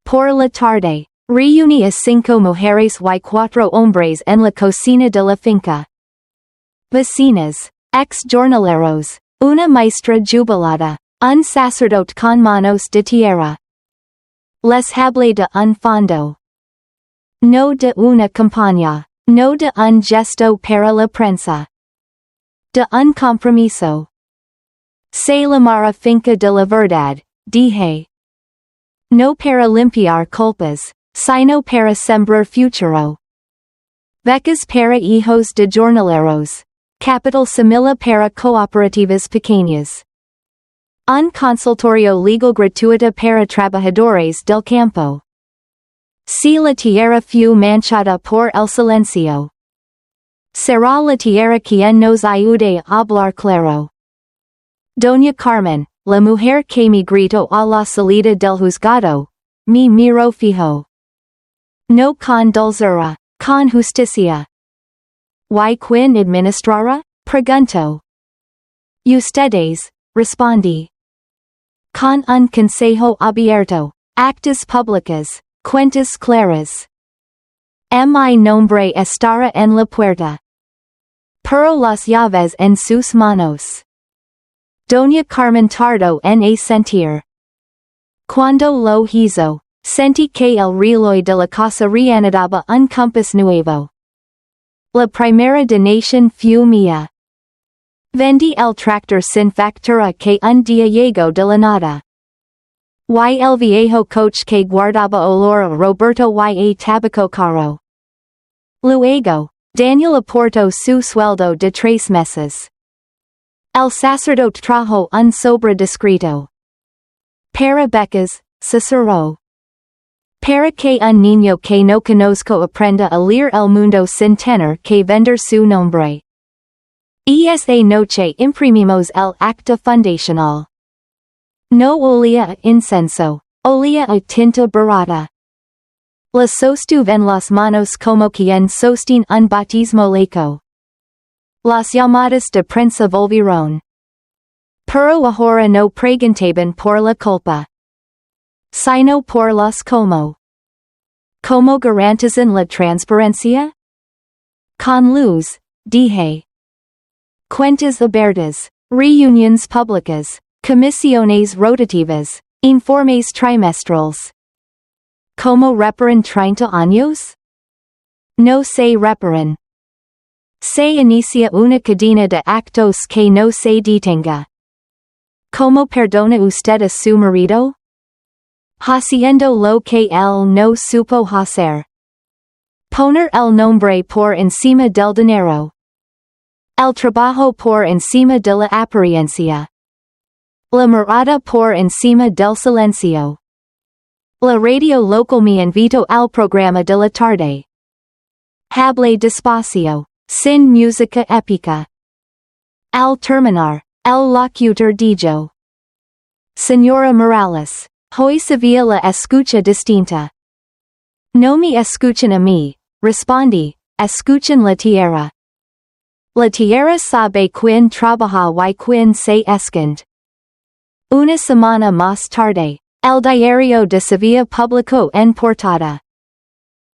Por la tarde, reuní a 5 mujeres y 4 hombres en la cocina de la finca. Vecinas, ex-jornaleros, una maestra jubilada, un sacerdote con manos de tierra. Les hablé de un fondo. No de una campaña, no de un gesto para la prensa. De un compromiso. Se llamará finca de la verdad, dije. No para limpiar culpas, sino para sembrar futuro. Becas para hijos de jornaleros. Capital semilla para cooperativas pequeñas. Un consultorio legal gratuito para trabajadores del campo. Si la tierra fue manchada por el silencio. Será la tierra quien nos ayude a hablar claro. Doña Carmen, la mujer que me gritó a la salida del juzgado, me miró fijo. No con dulzura, con justicia. ¿Y quién administrará? Preguntó. Ustedes, respondí. Con un consejo abierto, actas públicas, cuentas claras. Mi nombre estará en la puerta. Pero las llaves en sus manos. Doña Carmen tardó en asentir. Cuando lo hizo, sentí que el reloj de la casa reanudaba un compás nuevo. La primera donación fue mía. Vendí el tractor sin factura que un día llegó de la nada. Y el viejo coche que guardaba olor a Roberto y a tabaco caro. Luego, Daniel aportó su sueldo de 3 meses. El sacerdote trajo un sobre discreto. Para becas, susurró. Para que un niño que no conozco aprenda a leer el mundo sin tener que vender su nombre. Esa noche imprimimos el acta fundacional. No olía a incenso, olía a tinta barata. La sostuve en las manos como quien sostiene un bautismo laico. Las llamadas de prensa volvieron. Pero ahora no preguntaban por la culpa. Sino por las como. ¿Cómo garantizan la transparencia? Con luz, dije. Cuentas abiertas, reuniones públicas, comisiones rotativas, informes trimestrales. ¿Cómo reparan 30 años? No se reparan. Se inicia una cadena de actos que no se detenga. ¿Cómo perdona usted a su marido? Haciendo lo que él no supo hacer. Poner el nombre por encima del dinero. El trabajo por encima de la apariencia. La mirada por encima del silencio. La radio local me invitó al programa de la tarde. Hablé despacio, sin música épica. Al terminar, el locutor dijo. Señora Morales, hoy Sevilla la escucha distinta. No me escuchan a mí, respondí, escuchan la tierra. La tierra sabe quién trabaja y quién se esconde. Una semana más tarde, el diario de Sevilla publicó en portada.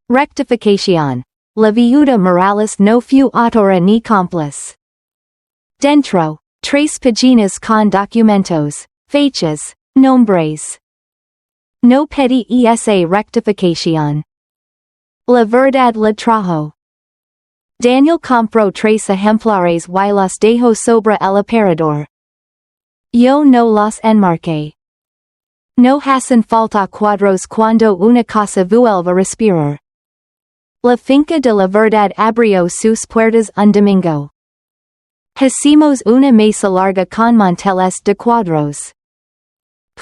Rectificación. La viuda Morales no fue autora ni cómplice. Dentro, 3 páginas con documentos, fechas, nombres. No pedí esa rectificación. La verdad la trajo. Daniel compró 3 ejemplares y los dejó sobre el aparador. Yo no los enmarqué. No hacen falta cuadros cuando una casa vuelve a respirar. La finca de la verdad abrió sus puertas un domingo. Hicimos una mesa larga con manteles de cuadros.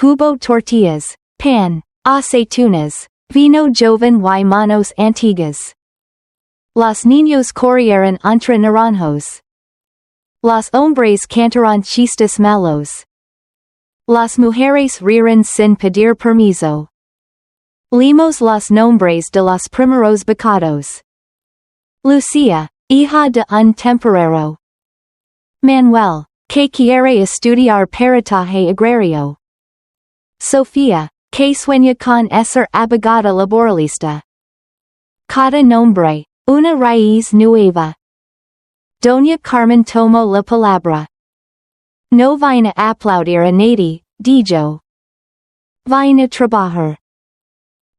Hubo tortillas, pan, aceitunas, vino joven y manos antiguas. Los niños corrieron entre naranjos. Los hombres cantaron chistes malos. Las mujeres rieron sin pedir permiso. Limos los nombres de los primeros pecados. Lucía, hija de un temporero. Manuel, que quiere estudiar peritaje agrario. Sofía, que sueña con ser abogada laboralista. Cada nombre, una raíz nueva. Doña Carmen tomó la palabra. No vine a aplaudir a nadie, dijo. Vine a trabajar.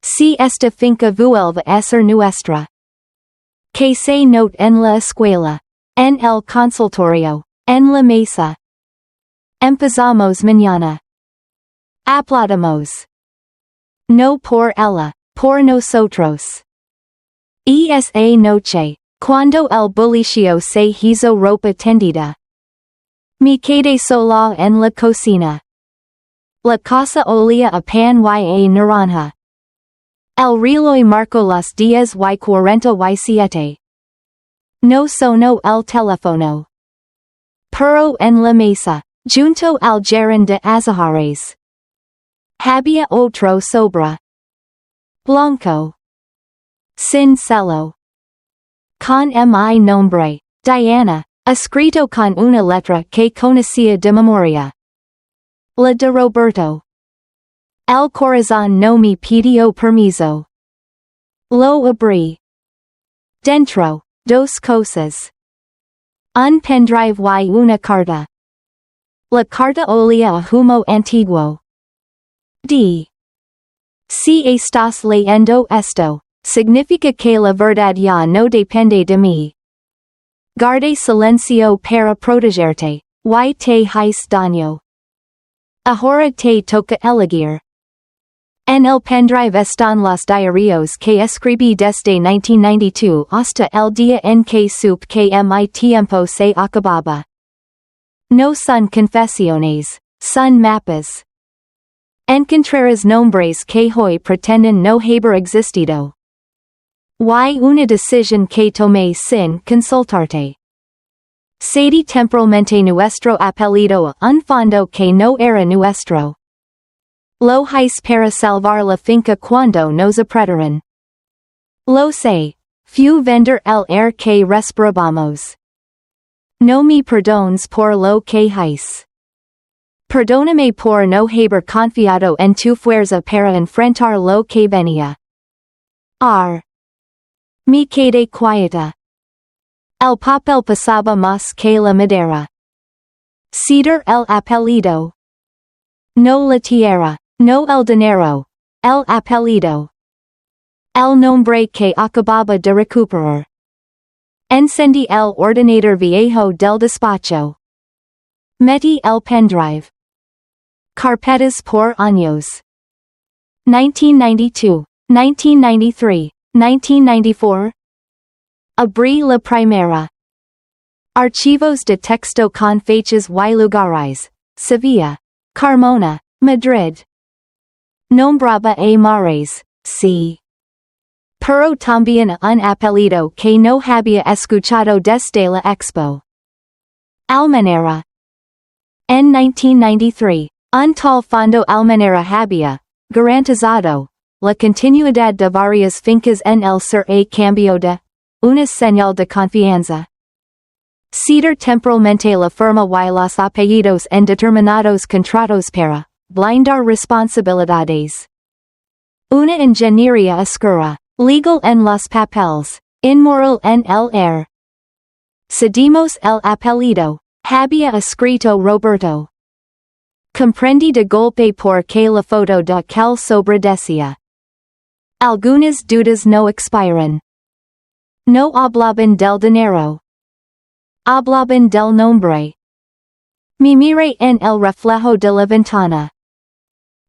Si esta finca vuelve a ser nuestra. Que se note en la escuela, en el consultorio, en la mesa. Empezamos mañana. Aplaudamos. No por ella, por nosotros. Esa noche, cuando el bullicio se hizo ropa tendida. Me quedé sola en la cocina. La casa olía a pan y a naranja. El reloj marcó las 10:47. No sonó el teléfono. Pero en la mesa, junto al jarrón de azahares. Había otro sobre. Blanco. Sin celo. Con mi nombre, Diana, escrito con una letra que conocía de memoria. La de Roberto. El corazón no me pidió permiso. Lo abrí. Dentro, dos cosas. Un pendrive y una carta. La carta olía a humo antiguo. D. Si estás leyendo esto, significa que la verdad ya no depende de mí. Guarde silencio para protegerte, y te hice daño. Ahora te toca elegir. En el pendrive están los diarios que escribí desde 1992 hasta el día en que supe que mi tiempo se acababa. No son confesiones, son mapas. Encontrarás nombres que hoy pretenden no haber existido. Y una decisión que tomé sin consultarte. Cedí temporalmente nuestro apellido a un fondo que no era nuestro. Lo hice para salvar la finca cuando nos apretaron. Lo sé, fue vender el que respirábamos. No me perdones por lo que hice. Perdóname por no haber confiado en tu fuerza para enfrentar lo que venía. Me quedé quieta. El papel pasaba más que la madera. Ceder el apellido. No la tierra, no el dinero, el apellido. El nombre que acababa de recuperar. Encendí el ordenador viejo del despacho. Metí el pendrive. Carpetas por años. 1992, 1993, 1994. Abrí la primera. Archivos de texto con fechas y lugares. Sevilla. Carmona, Madrid. Nombraba a mares, sí. Pero también un apellido que no había escuchado desde la expo. Almenara. En 1993, un tal fondo Almenara había, garantizado, la continuidad de varias fincas en el sur a cambio de, una señal de confianza. Ceder temporalmente la firma y los apellidos en determinados contratos para, blindar responsabilidades. Una ingeniería oscura, legal en los papeles, inmoral en el air. Cedimos el apellido, había escrito Roberto. Comprendí de golpe por que la foto de aquel sobre decía. Algunas dudas no expiran. No hablaban del dinero. Hablaban del nombre. Me miré en el reflejo de la ventana.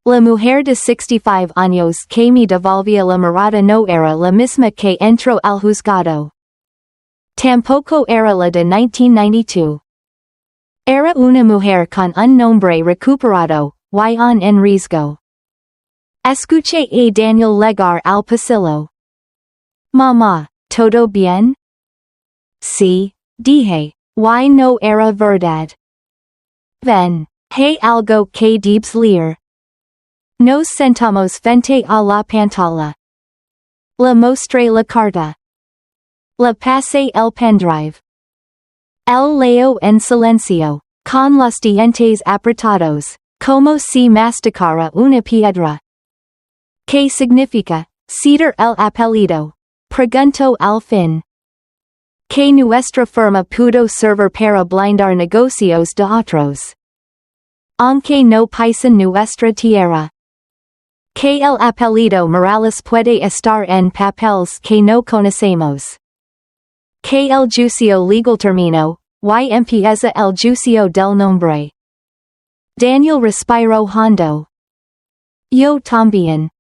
La mujer de 65 años que me devolvía la mirada no era la misma que entró al juzgado. Tampoco era la de 1992. Era una mujer con un nombre recuperado, y un en riesgo. Escuché a Daniel llegar al pasillo. Mamá, ¿todo bien? Sí, dije, y no era verdad. Ven, hay algo que debes leer. Nos sentamos frente a la pantalla. Le mostré la carta. Le pasé el pendrive. El leo en silencio, con los dientes apretados, como si masticara una piedra. ¿Qué significa, ceder el apellido? Preguntó al fin. Que nuestra firma pudo servir para blindar negocios de otros. Aunque no pisan nuestra tierra. Que el apellido Morales puede estar en papeles que no conocemos. Que el juicio legal terminó, y empieza el juicio del nombre. Daniel respiró hondo. Yo también.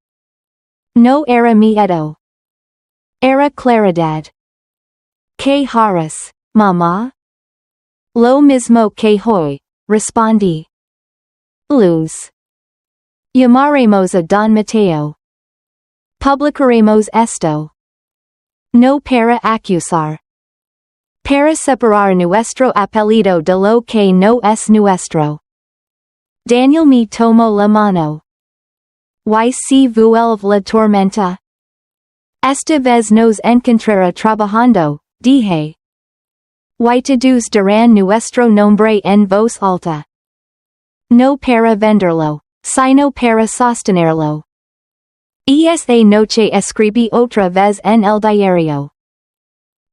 No era miedo. Era claridad. ¿Qué harás, mamá? Lo mismo que hoy, respondí. Luz. Llamaremos a Don Mateo. Publicaremos esto. No para acusar. Para separar nuestro apellido de lo que no es nuestro. Daniel me tomó la mano. ¿Y si vuelve la tormenta? Esta vez nos encontrará trabajando, dije. Y todos dirán nuestro nombre en voz alta. No para venderlo, sino para sostenerlo. Esa noche escribí otra vez en el diario.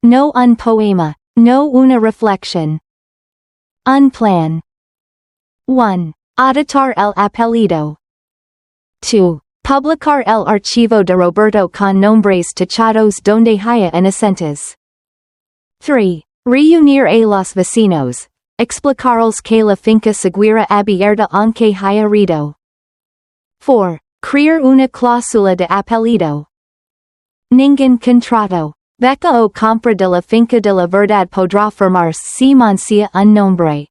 No un poema, no una reflexión. Un plan. 1. Adoptar el apellido. 2. Publicar el archivo de Roberto con nombres tachados donde haya inocentes. 3. Reunir a los vecinos, explicarles que la finca seguirá abierta aunque haya ruido. 4. Crear una cláusula de apellido. Ningún contrato, beca o compra de la finca de la verdad podrá firmar si mancia un nombre.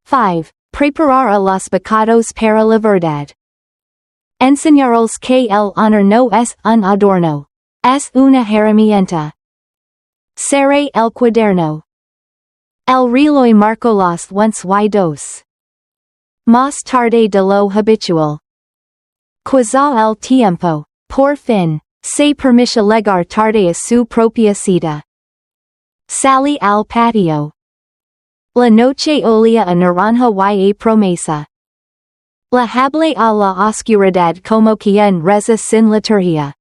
5. Preparar a los becados para la verdad. Enseñarles que el honor no es un adorno, es una herramienta. Cerré el cuaderno. El reloj marcó las 1:02. Más tarde de lo habitual. Quizá el tiempo, por fin, se permite llegar tarde a su propia cita. Salí al patio. La noche olía a naranja y a promesa. Le hablé a la oscuridad como quien reza sin liturgia.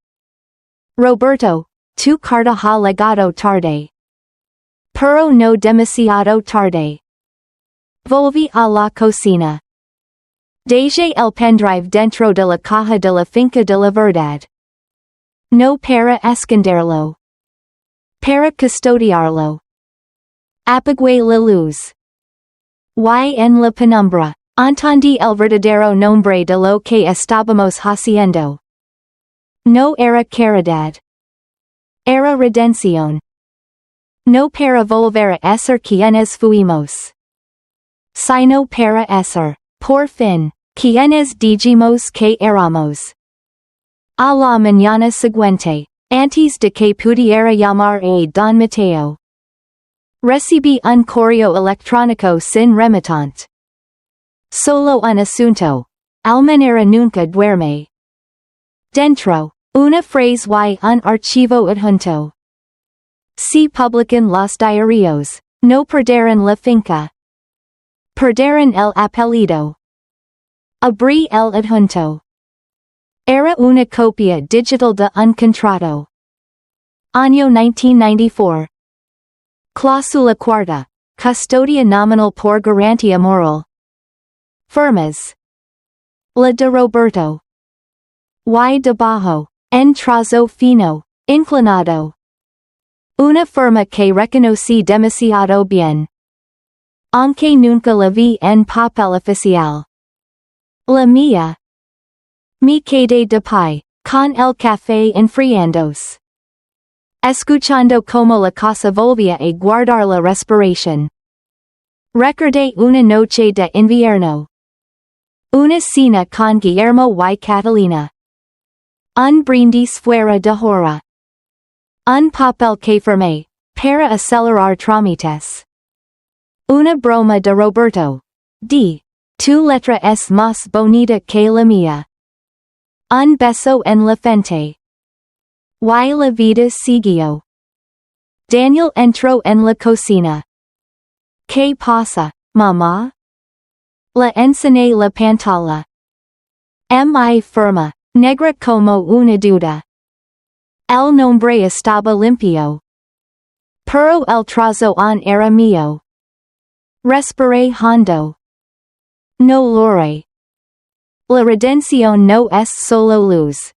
Roberto, tu carta ha llegado tarde. Pero no demasiado tarde. Volví a la cocina. Dejé el pendrive dentro de la caja de la finca de la verdad. No para esconderlo. Para custodiarlo. Apagué la luz. Y en la penumbra, entendí el verdadero nombre de lo que estábamos haciendo. No era caridad. Era redención. No para volver a ser quienes fuimos. Sino para ser, por fin, quienes dijimos que éramos. A la mañana siguiente, antes de que pudiera llamar a Don Mateo. Recibí un correo electrónico sin remitente. Solo un asunto. Almenara nunca duerme. Dentro, una frase y un archivo adjunto. Si publican los diarios, no perderán la finca. Perderán el apellido. Abrí el adjunto. Era una copia digital de un contrato. Año 1994. Cláusula cuarta. Custodia nominal por garantía moral. Firmas. La de Roberto. Y debajo, en trazo fino, inclinado. Una firma que reconocí demasiado bien. Aunque nunca la vi en papel oficial. La mía. Me quedé de pie, con el café enfriándose. Escuchando como la casa volvía a guardar la respiración. Recordé una noche de invierno. Una cena con Guillermo y Catalina. Un brindis fuera de hora. Un papel que firmé, para acelerar trámites. Una broma de Roberto. Tu letra es más bonita que la mía. Un beso en la frente. Y la vida siguió. Daniel entró en la cocina. ¿Qué pasa, mamá? Le enseñé la pantalla. Mi firma, negra como una duda. El nombre estaba limpio. Pero el trazo no era mío. Respiré hondo. No lloré. La redención no es solo luz.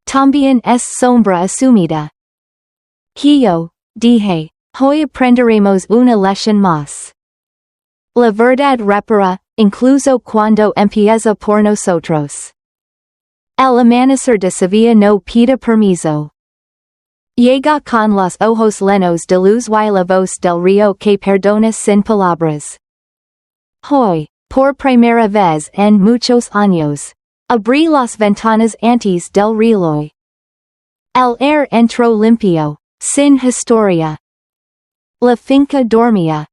También es sombra asumida. Yo, dije, hoy aprenderemos una lección más. La verdad repara, incluso cuando empieza por nosotros. El amanecer de Sevilla no pide permiso. Llega con los ojos llenos de luz y la voz del río que perdona sin palabras. Hoy, por primera vez en muchos años, abrí las ventanas antes del reloj. El aire entró limpio, sin historia. La finca dormía.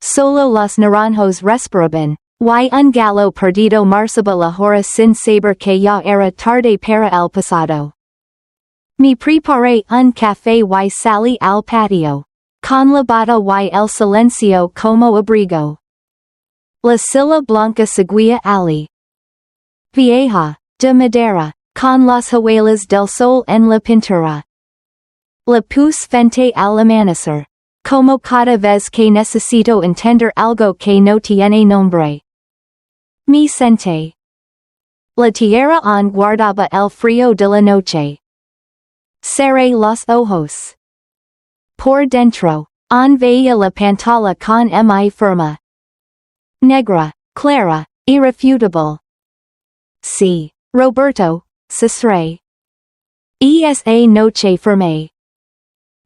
Solo los naranjos respiraban, y un gallo perdido marchaba la hora sin saber que ya era tarde para el pasado. Me preparé un café y salí al patio, con la bata y el silencio como abrigo. La silla blanca seguía allí. Vieja, de madera, con las huellas del sol en la pintura. La puse frente al amanecer, como cada vez que necesito entender algo que no tiene nombre. Me senté. La tierra aún guardaba el frío de la noche. Cerré los ojos. Por dentro, aún veía la pantalla con mi firma. Negra, clara, irrefutable. Sí, Roberto, Cesare. Esa noche firme.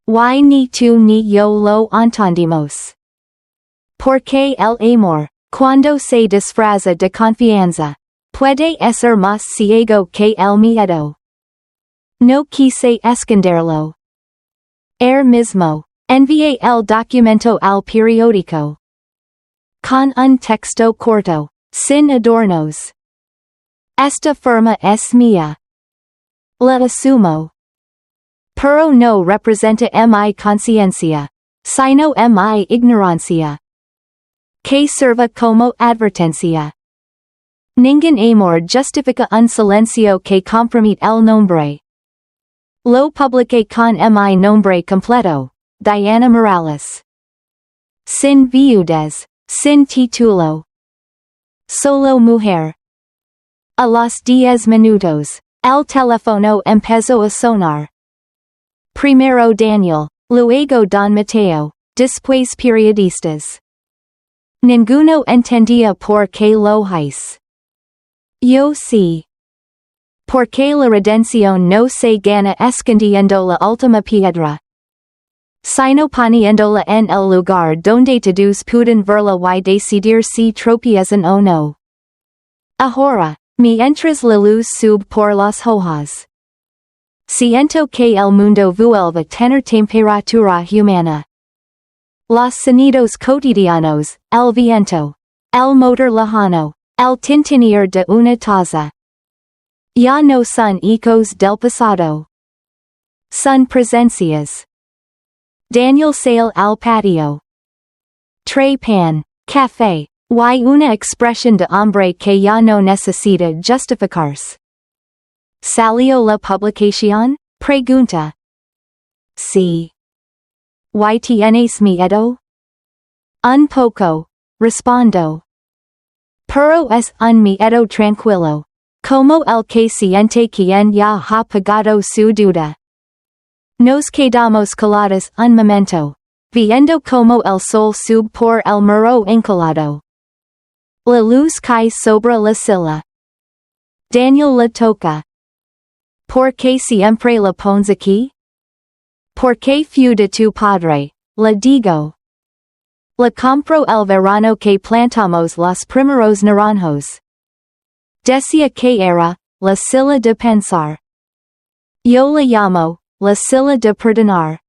Y ni tú ni yo lo entendimos. Porque el amor, cuando se disfraza de confianza, puede ser más ciego que el miedo. No quise esconderlo. Mismo, envié el documento al periódico. Con un texto corto, sin adornos. Esta firma es mía. La asumo. Pero no representa mi conciencia, sino mi ignorancia. Que sirva como advertencia. Ningún amor justifica un silencio que compromete el nombre. Lo publiqué con mi nombre completo, Diana Morales. Sin viudes, sin título. Solo mujer. A los 10 minutos, el teléfono empezó a sonar. Primero Daniel, luego Don Mateo, después periodistas. Ninguno entendía por qué lo hice. Yo sí. Porque la redención no se gana escondiendo la última piedra, sino poniéndola en el lugar donde todos pueden verla y decidir si tropiezan o no. Ahora, mientras la luz sube por las hojas, siento que el mundo vuelve a tener temperatura humana. Los sonidos cotidianos, el viento, el motor lejano, el tintinir de una taza. Ya no son ecos del pasado. Son presencias. Daniel sale al patio. Trae pan, café, y una expresión de hombre que ya no necesita justificarse. ¿Salió la publicación? Pregunta. Sí. ¿Y tienes miedo? Un poco, respondo. Pero es un miedo tranquilo. Como el que siente quien ya ha pagado su deuda. Nos quedamos callados un momento, viendo como el sol sube por el muro encalado. La luz cae sobre la silla. Daniel la toca. ¿Por qué siempre la pones aquí? Porque fue de tu padre, le digo. La compro el verano que plantamos los primeros naranjos. Decía que era, la silla de pensar. Yo la llamo, la silla de perdonar.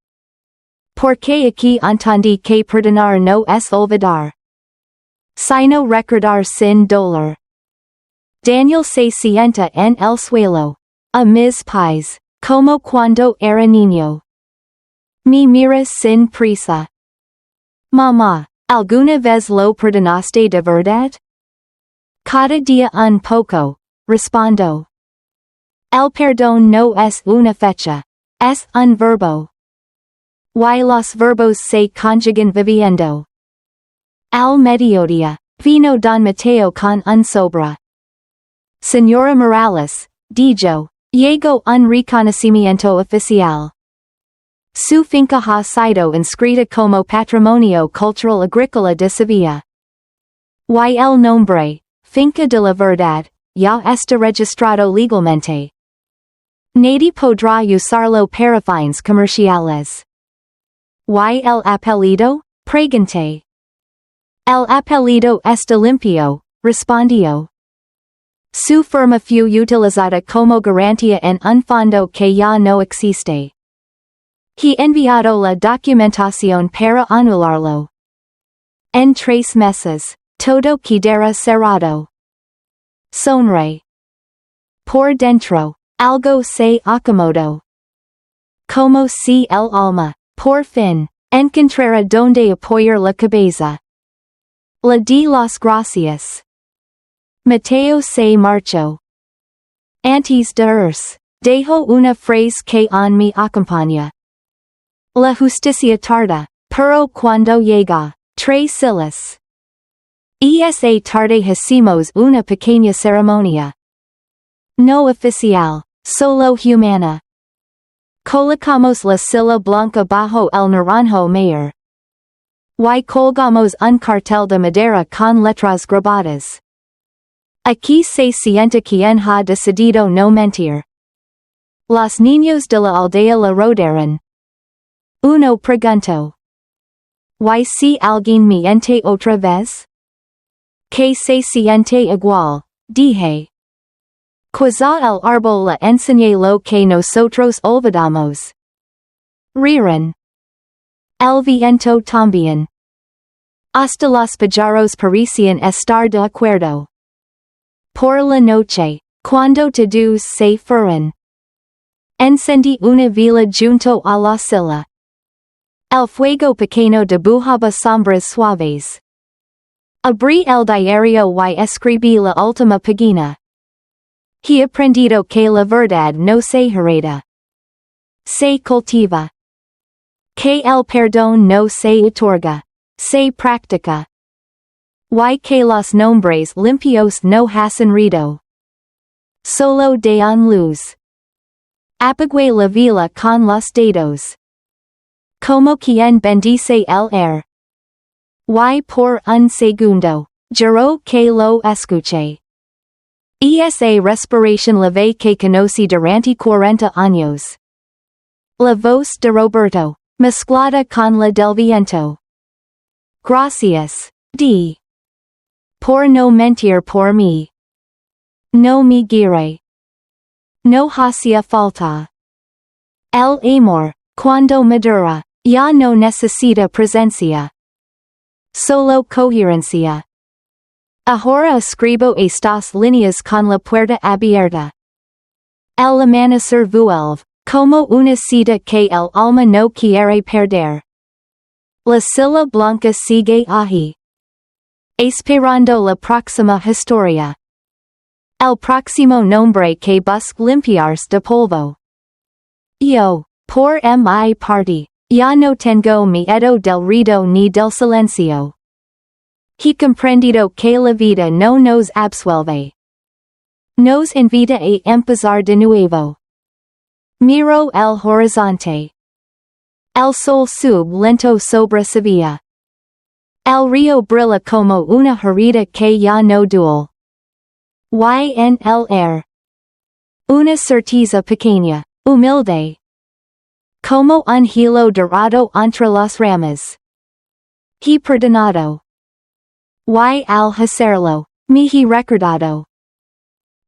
Porque aquí entendí que perdonar no es olvidar, sino recordar sin dolor. Daniel se sienta en el suelo. A mis pies. Como cuando era niño. Me miras sin prisa. Mamá, ¿alguna vez lo perdonaste de verdad? Cada día un poco, respondo. El perdón no es una fecha. Es un verbo. Y los verbos se conjugan viviendo. Al mediodía, vino Don Mateo con un sobre. Señora Morales, dijo, llegó un reconocimiento oficial. Su finca ha sido inscrita como Patrimonio Cultural Agrícola de Sevilla. Y el nombre, Finca de la Verdad, ya está registrado legalmente. Nadie podrá usarlo para fines comerciales. ¿Y el apellido? Pregunté. El apellido está limpio, respondió. Su firma fue utilizada como garantía en un fondo que ya no existe. He enviado la documentación para anularlo. En 3 meses, todo quedará cerrado. Sonreí. Por dentro, algo se acomodó. Como si el alma, por fin, encontrara donde apoyar la cabeza. Le di las gracias. Mateo se marchó. Antes de irse, dejó una frase que aún me acompaña. La justicia tarda, pero cuando llega, trae silas. Esa tarde hicimos una pequeña ceremonia. No oficial, solo humana. Colocamos la silla blanca bajo el naranjo mayor. Y colgamos un cartel de madera con letras grabadas. Aquí se sienta quien ha decidido no mentir. Los niños de la aldea la rodearon. Uno preguntó. ¿Y si alguien miente otra vez? Que se siente igual, dije. Quizá el árbol le enseñe lo que nosotros olvidamos. Rieron. El viento también. Hasta los pájaros parecían estar de acuerdo. Por la noche, cuando todos se fueron, encendí una vela junto a la silla. El fuego pequeño dibujaba sombras suaves. Abrí el diario y escribí la última página. He aprendido que la verdad no se hereda. Se cultiva. Que el perdón no se otorga. Se practica. Y que los nombres limpios no hacen ruido. Solo dan luz. Apagué la vela con los dedos. Como quien bendice el aire. Y por un segundo, juró que lo escuché. Esa respiración leve que conocí durante 40 años. La voz de Roberto, mezclada con la del viento. Gracias, di. Por no mentir por mí. No me guiaré. No hacía falta. El amor, cuando madura, ya no necesita presencia. Solo coherencia. Ahora escribo estas líneas con la puerta abierta. El amanecer vuelve, como una cita que el alma no quiere perder. La silla blanca sigue ahí. Esperando la próxima historia. El próximo nombre que busca limpiarse de polvo. Yo, por mi parte, ya no tengo miedo del ruido ni del silencio. He comprendido que la vida no nos absuelve. Nos invita a empezar de nuevo. Miro el horizonte. El sol sube lento sobre Sevilla. El río brilla como una herida que ya no duele. Y en el aire. Una certeza pequeña, humilde. Como un hilo dorado entre las ramas. He perdonado. Y al hacerlo, me he recordado.